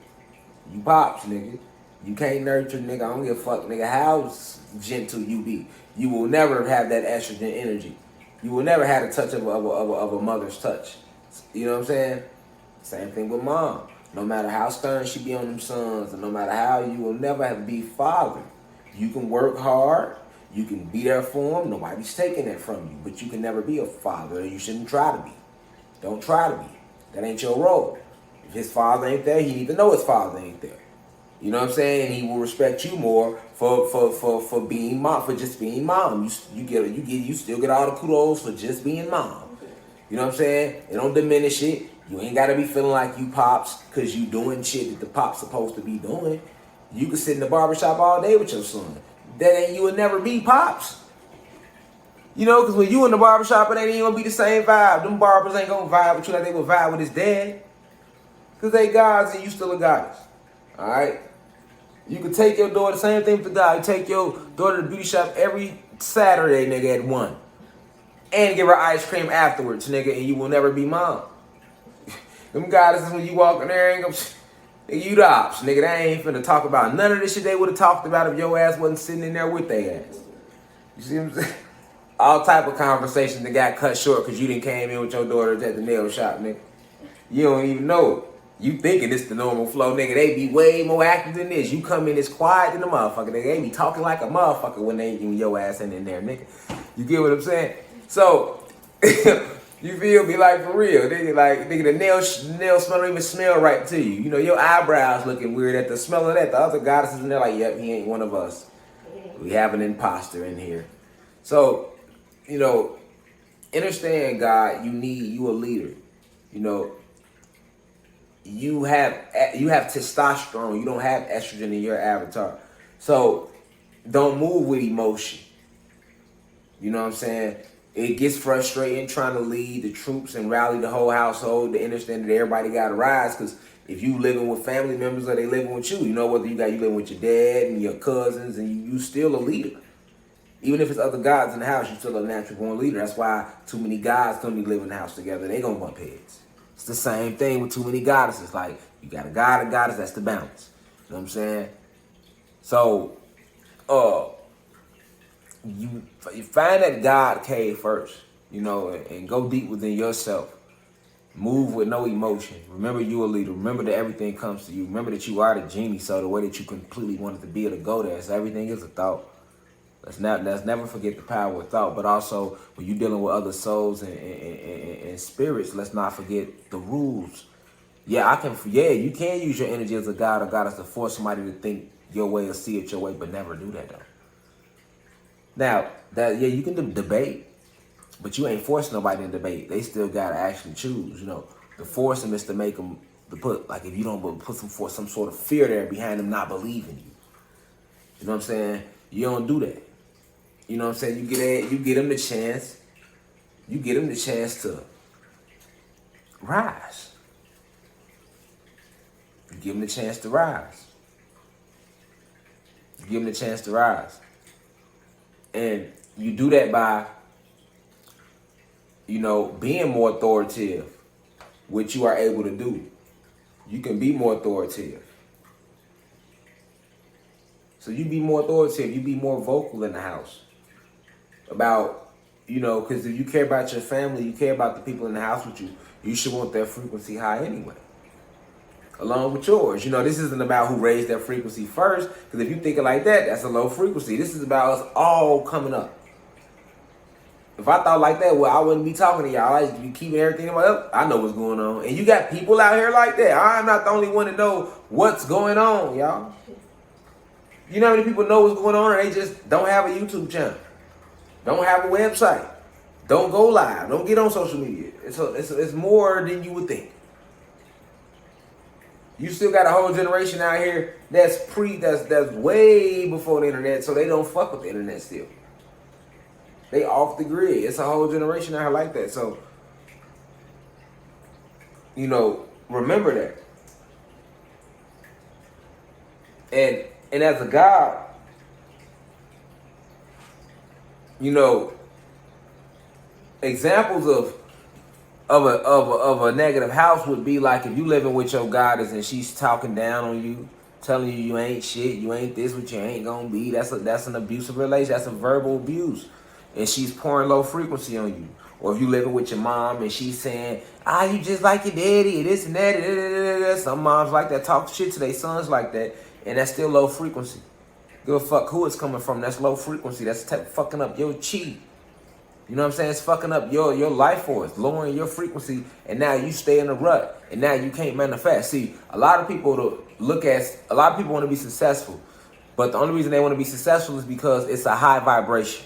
You pops, nigga. You can't nurture, nigga. I don't give a fuck, nigga, how gentle you be. You will never have that estrogen energy. You will never have the touch of a mother's touch. You know what I'm saying? Same thing with mom. No matter how stern she be on them sons, and no matter how, you will never be father. You can work hard. You can be there for him. Nobody's taking that from you. But you can never be a father. You shouldn't try to be. Don't try to be. That ain't your role. If his father ain't there, he need to know his father ain't there. You know what I'm saying? And he will respect you more for being mom, for just being mom. You still get all the kudos for just being mom. You know what I'm saying? It don't diminish it. You ain't gotta be feeling like you pops because you doing shit that the pop's supposed to be doing. You can sit in the barbershop all day with your son. That ain't, you would never be pops. You know, because when you in the barbershop, it ain't even gonna be the same vibe. Them barbers ain't gonna vibe with you like they would vibe with his dad. Because they gods and you still a goddess. Alright? You can take your daughter, same thing with the guy. You take your daughter to the beauty shop every Saturday, nigga, at 1. And give her ice cream afterwards, nigga, and you will never be mom. Them goddesses, when you walk in there, ain't gonna... Nigga, you the ops, nigga. They ain't finna talk about none of this shit they would have talked about if your ass wasn't sitting in there with their ass. You see what I'm saying? All type of conversations that got cut short because you didn't came in with your daughters at the nail shop, nigga. You don't even know it. You thinking this the normal flow, nigga. They be way more active than this. You come in as quiet than a motherfucker, nigga. They be talking like a motherfucker when your ass ain't in there, nigga. You get what I'm saying? So... You feel me, like, for real, nigga, the nail smell don't even smell right to you. You know, your eyebrows looking weird at the smell of that. The other goddesses in there like, yep, he ain't one of us. We have an imposter in here. So, you know, understand, God, you a leader. You know, you have testosterone. You don't have estrogen in your avatar. So don't move with emotion. You know what I'm saying? It gets frustrating trying to lead the troops and rally the whole household to understand that everybody got to rise. Because if you living with family members or they living with you know, whether you living with your dad and your cousins, and you still a leader. Even if it's other guys in the house, you still a natural born leader. That's why too many guys don't be living in the house together. They gonna bump heads. It's the same thing with too many goddesses. Like, you got a god and goddess, that's the balance. You know what I'm saying? So, you find that God cave first, you know, and go deep within yourself. Move with no emotion. Remember you a leader. Remember that everything comes to you. Remember that you are the genie, so the way that you completely wanted to be able to go there. So everything is a thought. Let's never forget the power of thought, but also when you're dealing with other souls and spirits, let's not forget the rules. Yeah, you can use your energy as a god or goddess to force somebody to think your way or see it your way, but never do that though. Now, you can debate, but you ain't forcing nobody to debate. They still gotta actually choose, you know. The force them is to make them, if you don't put some sort of fear there behind them not believing you. You know what I'm saying? You don't do that. You know what I'm saying? You get them the chance. You get them the chance to rise. You give them the chance to rise. You give them the chance to rise. And you do that by, you know, being more authoritative, which you are able to do. You can be more authoritative. So you be more authoritative. You be more vocal in the house about, you know, because if you care about your family, you care about the people in the house with you, you should want their frequency high anyway, along with yours. You know, this isn't about who raised their frequency first, because if you think it like that, that's a low frequency. This is about us all coming up. If I thought like that, well, I wouldn't be talking to y'all. I'd be keeping everything in my up. I know what's going on. And you got people out here like that. I'm not the only one to know what's going on, y'all. You know how many people know what's going on and they just don't have a YouTube channel, don't have a website, don't go live, don't get on social media. It's more than you would think. You still got a whole generation out here that's way before the internet, so they don't fuck with the internet still. They off the grid. It's a whole generation out here like that. So, you know, remember that. And as a God, you know, examples of a negative house would be like if you living with your goddess and she's talking down on you, telling you you ain't shit, you ain't this, what you ain't gonna be. That's an abusive relation. That's a verbal abuse, and she's pouring low frequency on you. Or if you living with your mom and she's saying, you just like your daddy, and this and that. Some moms like that, talk shit to their sons like that, and that's still low frequency. Give a fuck who it's coming from. That's low frequency. That's fucking up your chi. You know what I'm saying? It's fucking up your life force, lowering your frequency, and now you stay in a rut, and now you can't manifest. See, a lot of people want to be successful, but the only reason they want to be successful is because it's a high vibration.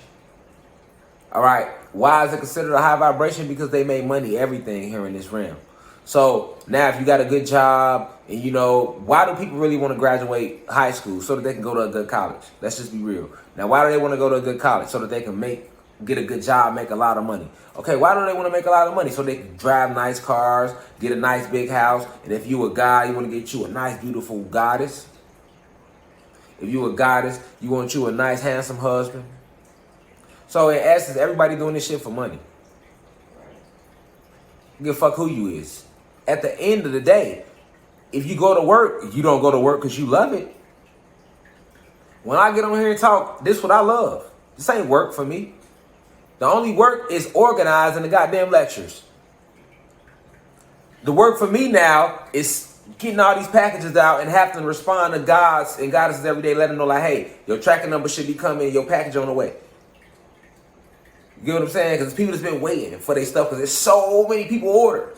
All right? Why is it considered a high vibration? Because they make money, everything here in this realm. So now if you got a good job, and you know, why do people really want to graduate high school? So that they can go to a good college. Let's just be real. Now, why do they want to go to a good college? So that they can get a good job, make a lot of money. Okay, why do they want to make a lot of money? So they can drive nice cars, get a nice big house. And if you a guy, you want to get you a nice, beautiful goddess. If you a goddess, you want you a nice, handsome husband. So in essence, everybody doing this shit for money. Give a fuck who you is. At the end of the day, if you go to work, you don't go to work because you love it. When I get on here and talk, this is what I love. This ain't work for me. The only work is organizing the goddamn lectures. The work for me now is getting all these packages out and having to respond to gods and goddesses every day, letting them know like, hey, your tracking number should be coming, your package on the way. You get what I'm saying? Because people that's been waiting for their stuff because there's so many people order.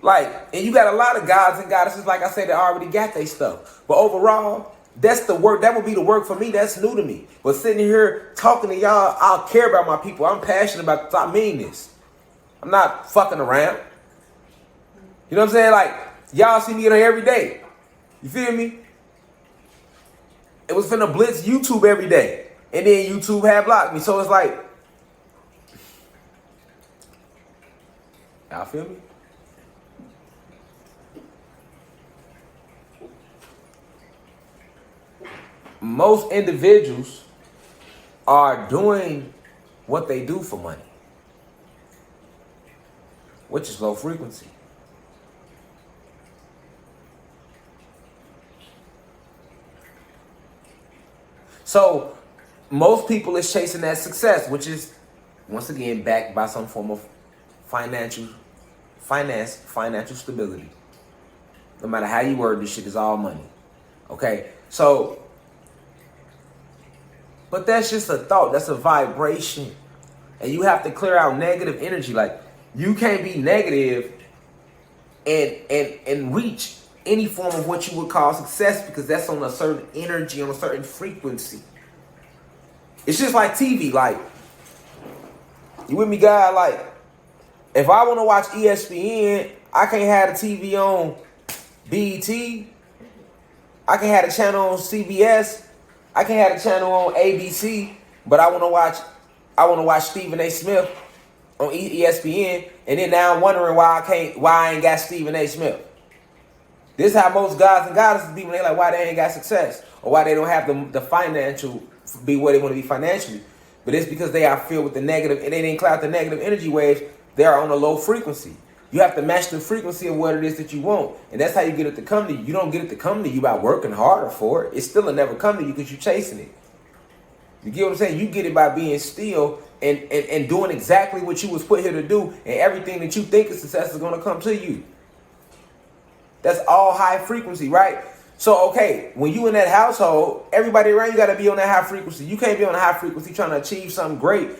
Like, and you got a lot of gods and goddesses, like I said, that already got their stuff. But overall, that's the work. That would be the work for me. That's new to me. But sitting here talking to y'all, I'll care about my people. I'm passionate about this. I mean this. I'm not fucking around. You know what I'm saying? Like, y'all see me on here every day. You feel me? It was finna blitz YouTube every day. And then YouTube had blocked me. So it's like, y'all feel me? Most individuals are doing what they do for money, which is low frequency. So most people is chasing that success, which is once again backed by some form of financial stability. No matter how you word this shit, is all money. Okay, so, but that's just a thought. That's a vibration, and you have to clear out negative energy. Like, you can't be negative and reach any form of what you would call success, because that's on a certain energy, on a certain frequency. It's just like TV. Like, you with me, guy? Like, if I want to watch ESPN, I can't have the TV on BET. I can have the channel on CBS. I can have the channel on ABC. But I want to watch Stephen A. Smith on ESPN, and then now I'm wondering why I ain't got Stephen A. Smith. This is how most gods and goddesses be when they like why they ain't got success, or why they don't have the financial be where they want to be financially. But it's because they are filled with the negative, and they didn't clear out the negative energy waves. They are on a low frequency. You have to match the frequency of what it is that you want, and that's how you get it to come to you. You don't get it to come to you by working harder for it. It's still a never come to you because you're chasing it. You get what I'm saying? You get it by being still and doing exactly what you was put here to do, and everything that you think is success is going to come to you. That's all high frequency, right? So, okay, when you in that household, everybody around you got to be on that high frequency. You can't be on a high frequency trying to achieve something great,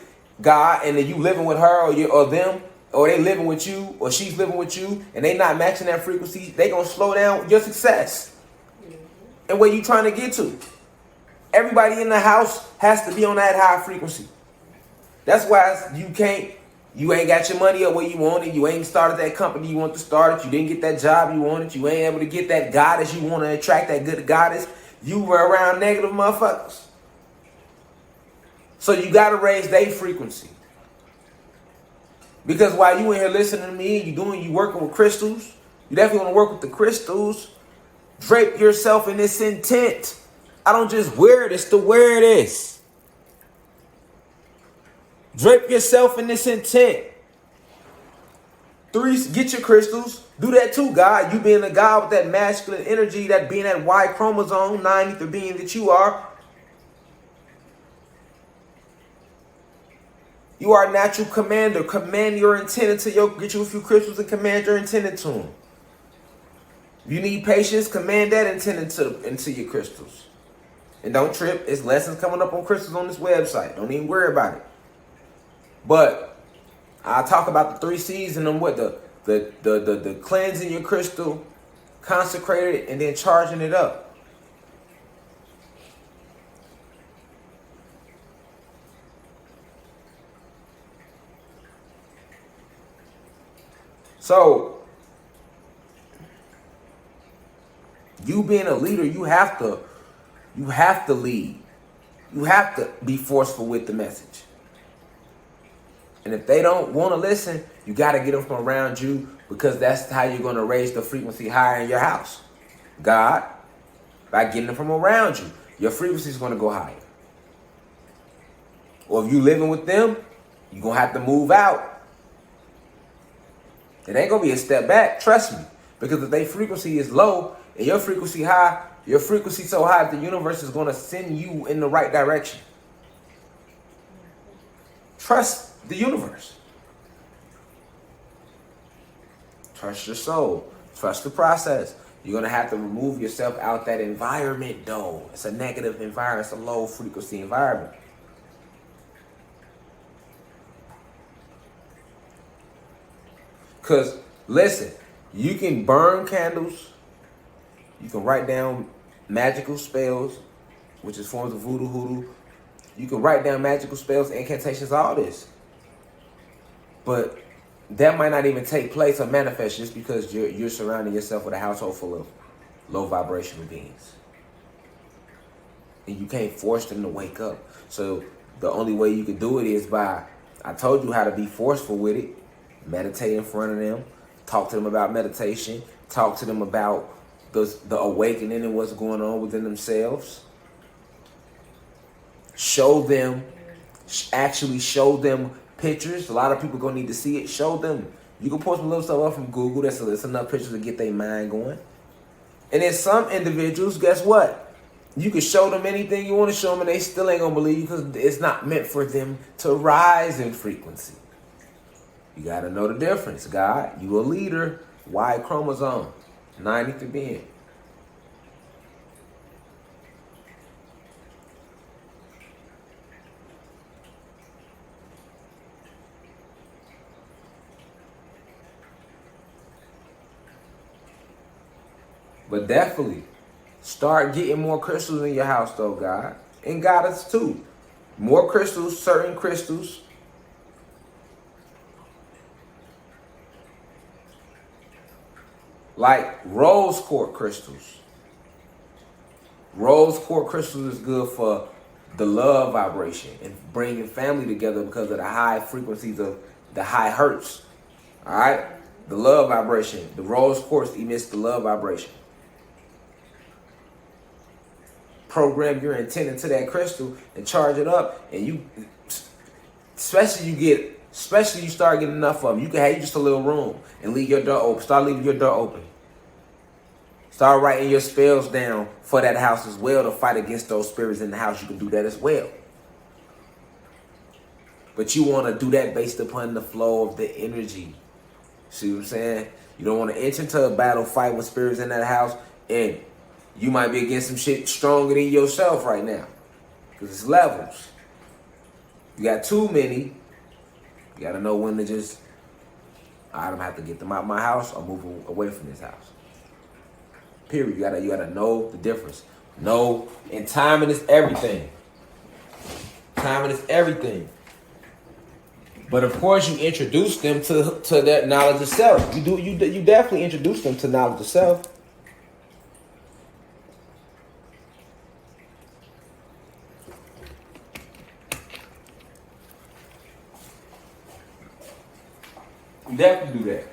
God, and then you living with her or them, or they living with you, or she's living with you, and they not matching that frequency. They going to slow down your success and where you trying to get to. Everybody in the house has to be on that high frequency. That's why you ain't got your money up where you want it. You ain't started that company you want to start it. You didn't get that job you wanted. You ain't able to get that goddess you want to attract, that good goddess. You were around negative motherfuckers. So you got to raise their frequency. Because while you in here listening to me, you working with crystals, you definitely want to work with the crystals. Drape yourself in this intent. I don't just wear this to wear this. Drape yourself in this intent. 3, get your crystals. Do that too, God. You being a God with that masculine energy, that being that Y chromosome, 9 ether being that you are. You are a natural commander. Command your intent get you a few crystals and command your intent into them. If you need patience, command that intent into your crystals. And don't trip. It's lessons coming up on crystals on this website. Don't even worry about it. But I talk about the 3 C's and them, what the cleansing your crystal, consecrated it, and then charging it up. So you being a leader, you have to lead. You have to be forceful with the message. And if they don't want to listen, you got to get them from around you, because that's how you're going to raise the frequency higher in your house. God, by getting them from around you, your frequency is going to go higher. Or if you living with them, you're going to have to move out. It ain't going to be a step back, trust me. Because if their frequency is low and your frequency high, your frequency so high that the universe is going to send you in the right direction. Trust the universe. Trust your soul. Trust the process. You're going to have to remove yourself out that environment, though. It's a negative environment. It's a low frequency environment. Because, listen, you can burn candles. You can write down magical spells, which is forms of voodoo, hoodoo. You can write down magical spells, incantations, all this. But that might not even take place or manifest just because you're surrounding yourself with a household full of low vibrational beings. And you can't force them to wake up. So the only way you can do it is by, I told you how to be forceful with it. Meditate in front of them. Talk to them about meditation. Talk to them about the awakening and what's going on within themselves. Show them, actually show them pictures. A lot of people gonna need to see it. Show them. You can post a little stuff up from Google. That's enough pictures to get their mind going. And then some individuals, guess what? You can show them anything you want to show them, and they still ain't gonna believe you because it's not meant for them to rise in frequency. You gotta know the difference, God. You a leader. Y chromosome, 90th being. But definitely, start getting more crystals in your house, though, God. And goddess, too. More crystals, certain crystals. Like rose quartz crystals. Rose quartz crystals is good for the love vibration and bringing family together because of the high frequencies of the high hertz. All right? The love vibration. The rose quartz emits the love vibration. Program your intent into that crystal and charge it up, and you, especially you start getting enough of them. You can have just a little room and leave your door open. Start leaving your door open. Start writing your spells down for that house as well to fight against those spirits in the house. You can do that as well. But you want to do that based upon the flow of the energy. See what I'm saying? You don't want to enter into a battle fight with spirits in that house, and you might be against some shit stronger than yourself right now. Because it's levels. You got too many. You got to know when to just, I don't have to get them out of my house or move away from this house. Period. You gotta know the difference. Know, and timing is everything. Timing is everything. But of course, you introduce them to that knowledge of self. You definitely introduce them to knowledge of self. You definitely do that.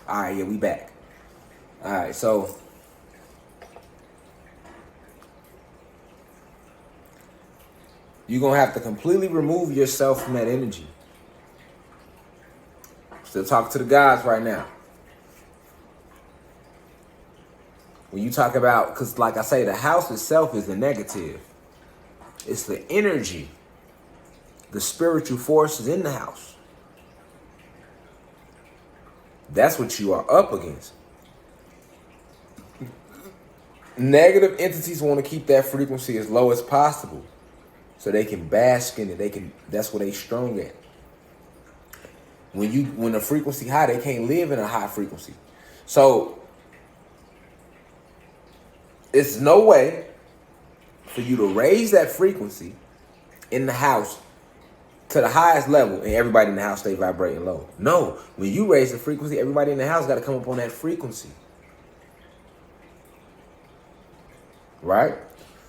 All right, yeah, we back. All right, so you're going to have to completely remove yourself from that energy. Still talking to the guys right now. When you talk about, because like I say, the house itself is the negative. It's the energy, the spiritual forces in the house. That's what you are up against. Negative entities want to keep that frequency as low as possible so they can bask in it. That's what they strong at. When the frequency high, they can't live in a high frequency. So it's no way for you to raise that frequency in the house to the highest level and everybody in the house stay vibrating low. No, when you raise the frequency, everybody in the house got to come up on that frequency. Right?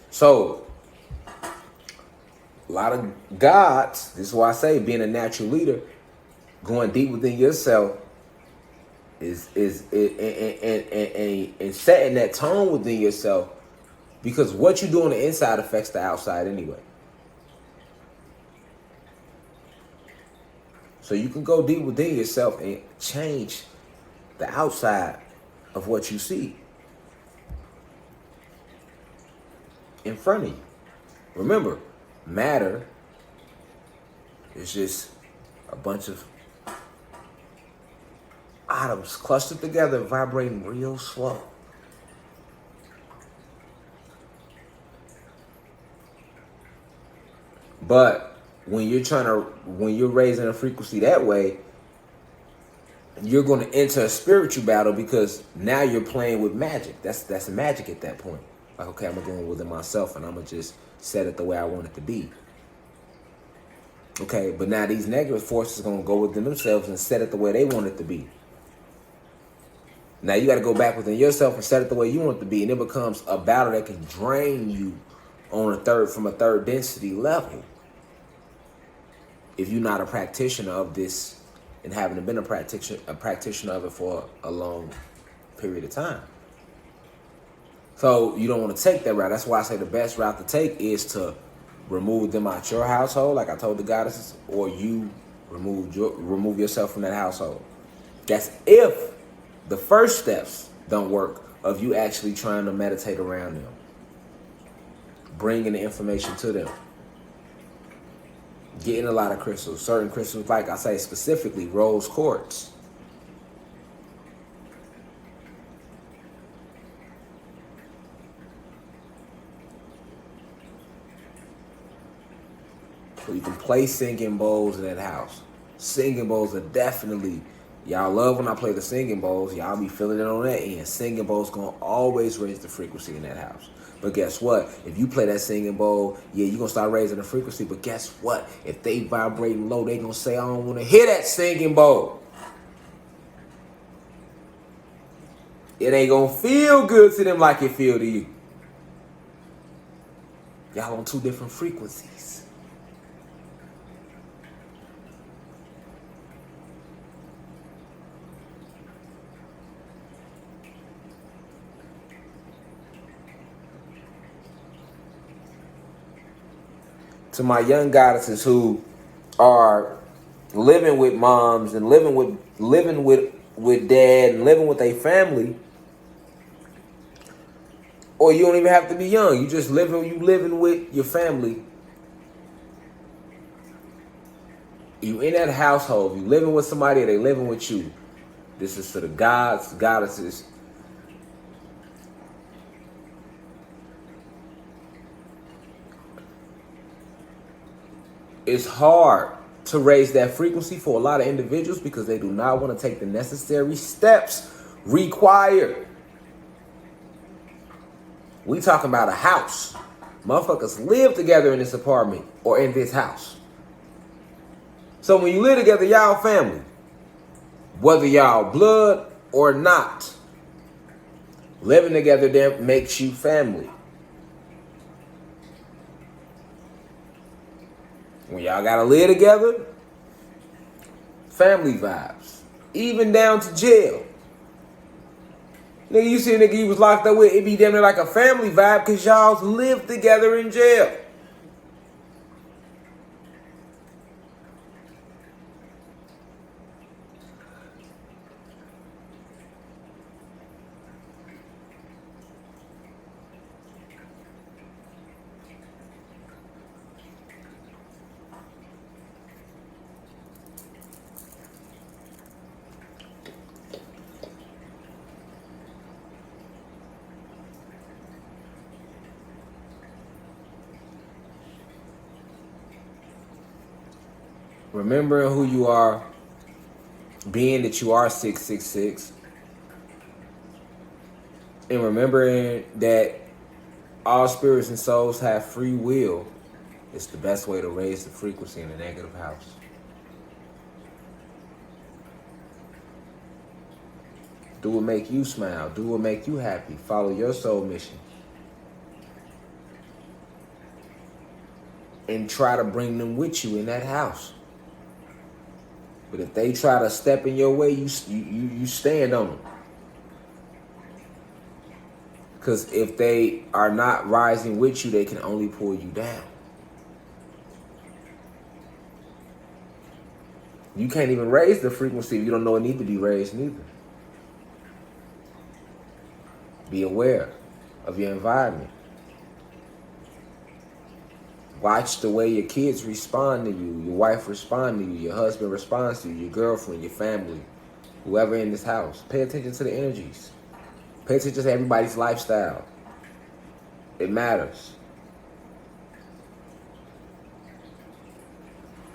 So, a lot of gods, this is why I say being a natural leader, going deep within yourself is setting that tone within yourself, because what you do on the inside affects the outside anyway. So you can go deep within yourself and change the outside of what you see in front of you. Remember, matter is just a bunch of atoms clustered together, vibrating real slow. But when you're raising a frequency that way, you're going to enter a spiritual battle, because now you're playing with magic. That's magic at that point. Like, okay, I'm going to go in within myself and I'm going to just set it the way I want it to be. Okay, but now these negative forces are going to go within themselves and set it the way they want it to be. Now you got to go back within yourself and set it the way you want it to be, and it becomes a battle that can drain you from a third density level. If you're not a practitioner of this and haven't been a practitioner of it for a long period of time. So you don't want to take that route. That's why I say the best route to take is to remove them out your household, like I told the goddesses, or you remove yourself from that household. That's if the first steps don't work of you actually trying to meditate around them, bringing the information to them, getting a lot of crystals. Certain crystals, like I say specifically, rose quartz. So you can play singing bowls in that house. Singing bowls are definitely, y'all love when I play the singing bowls. Y'all be feeling it on that end. Singing bowls gonna always raise the frequency in that house. But guess what? If you play that singing bowl, yeah, you're going to start raising the frequency. But guess what? If they vibrating low, they going to say, I don't want to hear that singing bowl. It ain't going to feel good to them like it feel to you. Y'all on two different frequencies. To my young goddesses who are living with moms and living with dad and living with a family, or you don't even have to be young, you living with your family, you in that household, you living with somebody, or they living with you. This is to the goddesses. It's hard to raise that frequency for a lot of individuals because they do not want to take the necessary steps required. We talking about a house. Motherfuckers live together in this apartment or in this house. So when you live together, y'all family. Whether y'all blood or not, living together then makes you family. When y'all gotta live together, family vibes. Even down to jail. Nigga, you see a nigga you was locked up with, it be damn near like a family vibe because y'all live together in jail. Remembering who you are, being that you are 666, and remembering that all spirits and souls have free will It's the best way to raise the frequency in a negative house. Do what make you smile. Do what make you happy. Follow your soul mission. And try to bring them with you in that house. But if they try to step in your way, you stand on them. Because if they are not rising with you, they can only pull you down. You can't even raise the frequency if you don't know it needs to be raised neither. Be aware of your environment. Watch the way your kids respond to you, your wife responds to you, your husband responds to you, your girlfriend, your family, whoever in this house. Pay attention to the energies. Pay attention to everybody's lifestyle. It matters.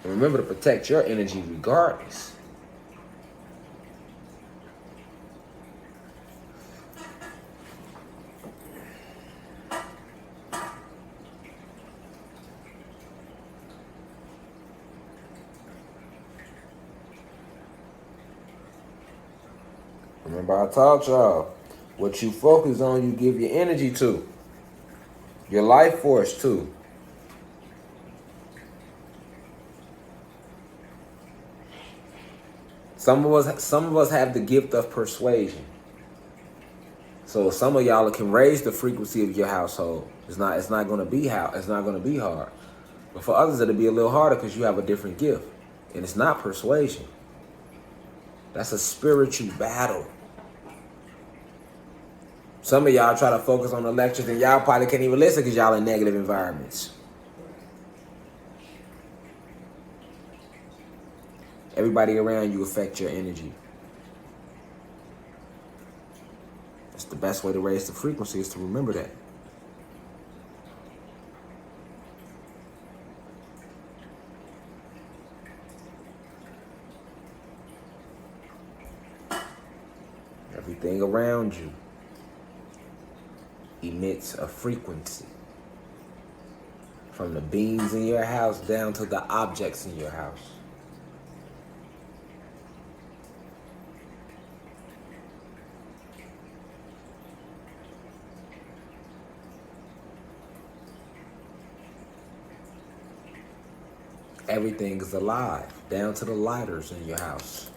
And remember to protect your energy regardless. Remember I taught y'all, what you focus on, you give your energy to. Your life force too. Some of us have the gift of persuasion. So some of y'all can raise the frequency of your household. It's not gonna be hard. But for others it'll be a little harder because you have a different gift. And it's not persuasion. That's a spiritual battle. Some of y'all try to focus on the lectures and y'all probably can't even listen because y'all in negative environments. Everybody around you affect your energy. That's the best way to raise the frequency, is to remember that. Everything around you emits a frequency. From the beings in your house down to the objects in your house. Everything is alive, down to the lighters in your house.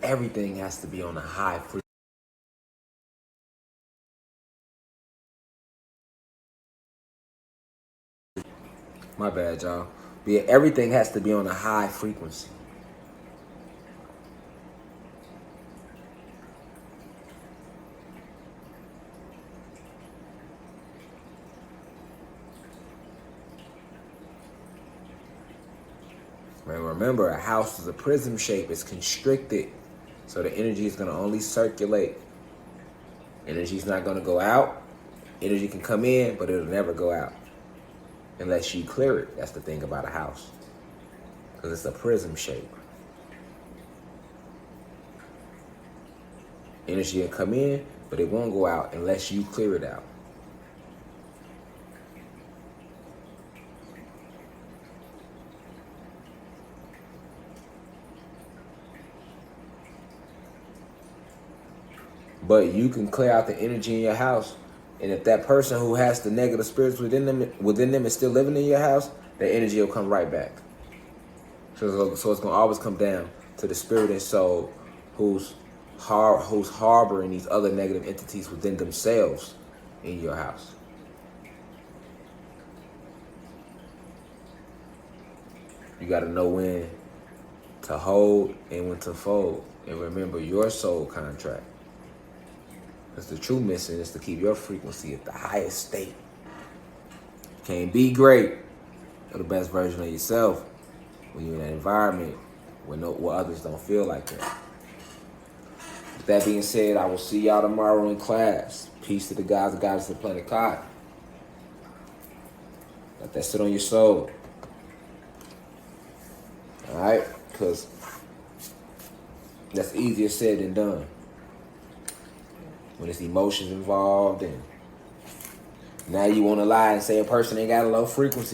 Everything has to be on a high frequency. My bad, y'all. But yeah, everything has to be on a high frequency. Remember, a house is a prism shape. It's constricted. So the energy is going to only circulate. Energy is not going to go out. Energy can come in, but it'll never go out. Unless you clear it. That's the thing about a house. Because it's a prism shape. Energy will come in, but it won't go out unless you clear it out. But you can clear out the energy in your house. And if that person who has the negative spirits within them is still living in your house, that energy will come right back. So it's going to always come down to the spirit and soul who's harboring these other negative entities within themselves in your house. You got to know when to hold and when to fold. And remember your soul contract. Because the true mission is to keep your frequency at the highest state. You can't be great or the best version of yourself when you're in an environment where others don't feel like that. With that being said, I will see y'all tomorrow in class. Peace to the gods and goddesses of the planet Kai. Let that sit on your soul. Alright? Because that's easier said than done. When there's emotions involved and Now you want to lie and say a person ain't got a low frequency.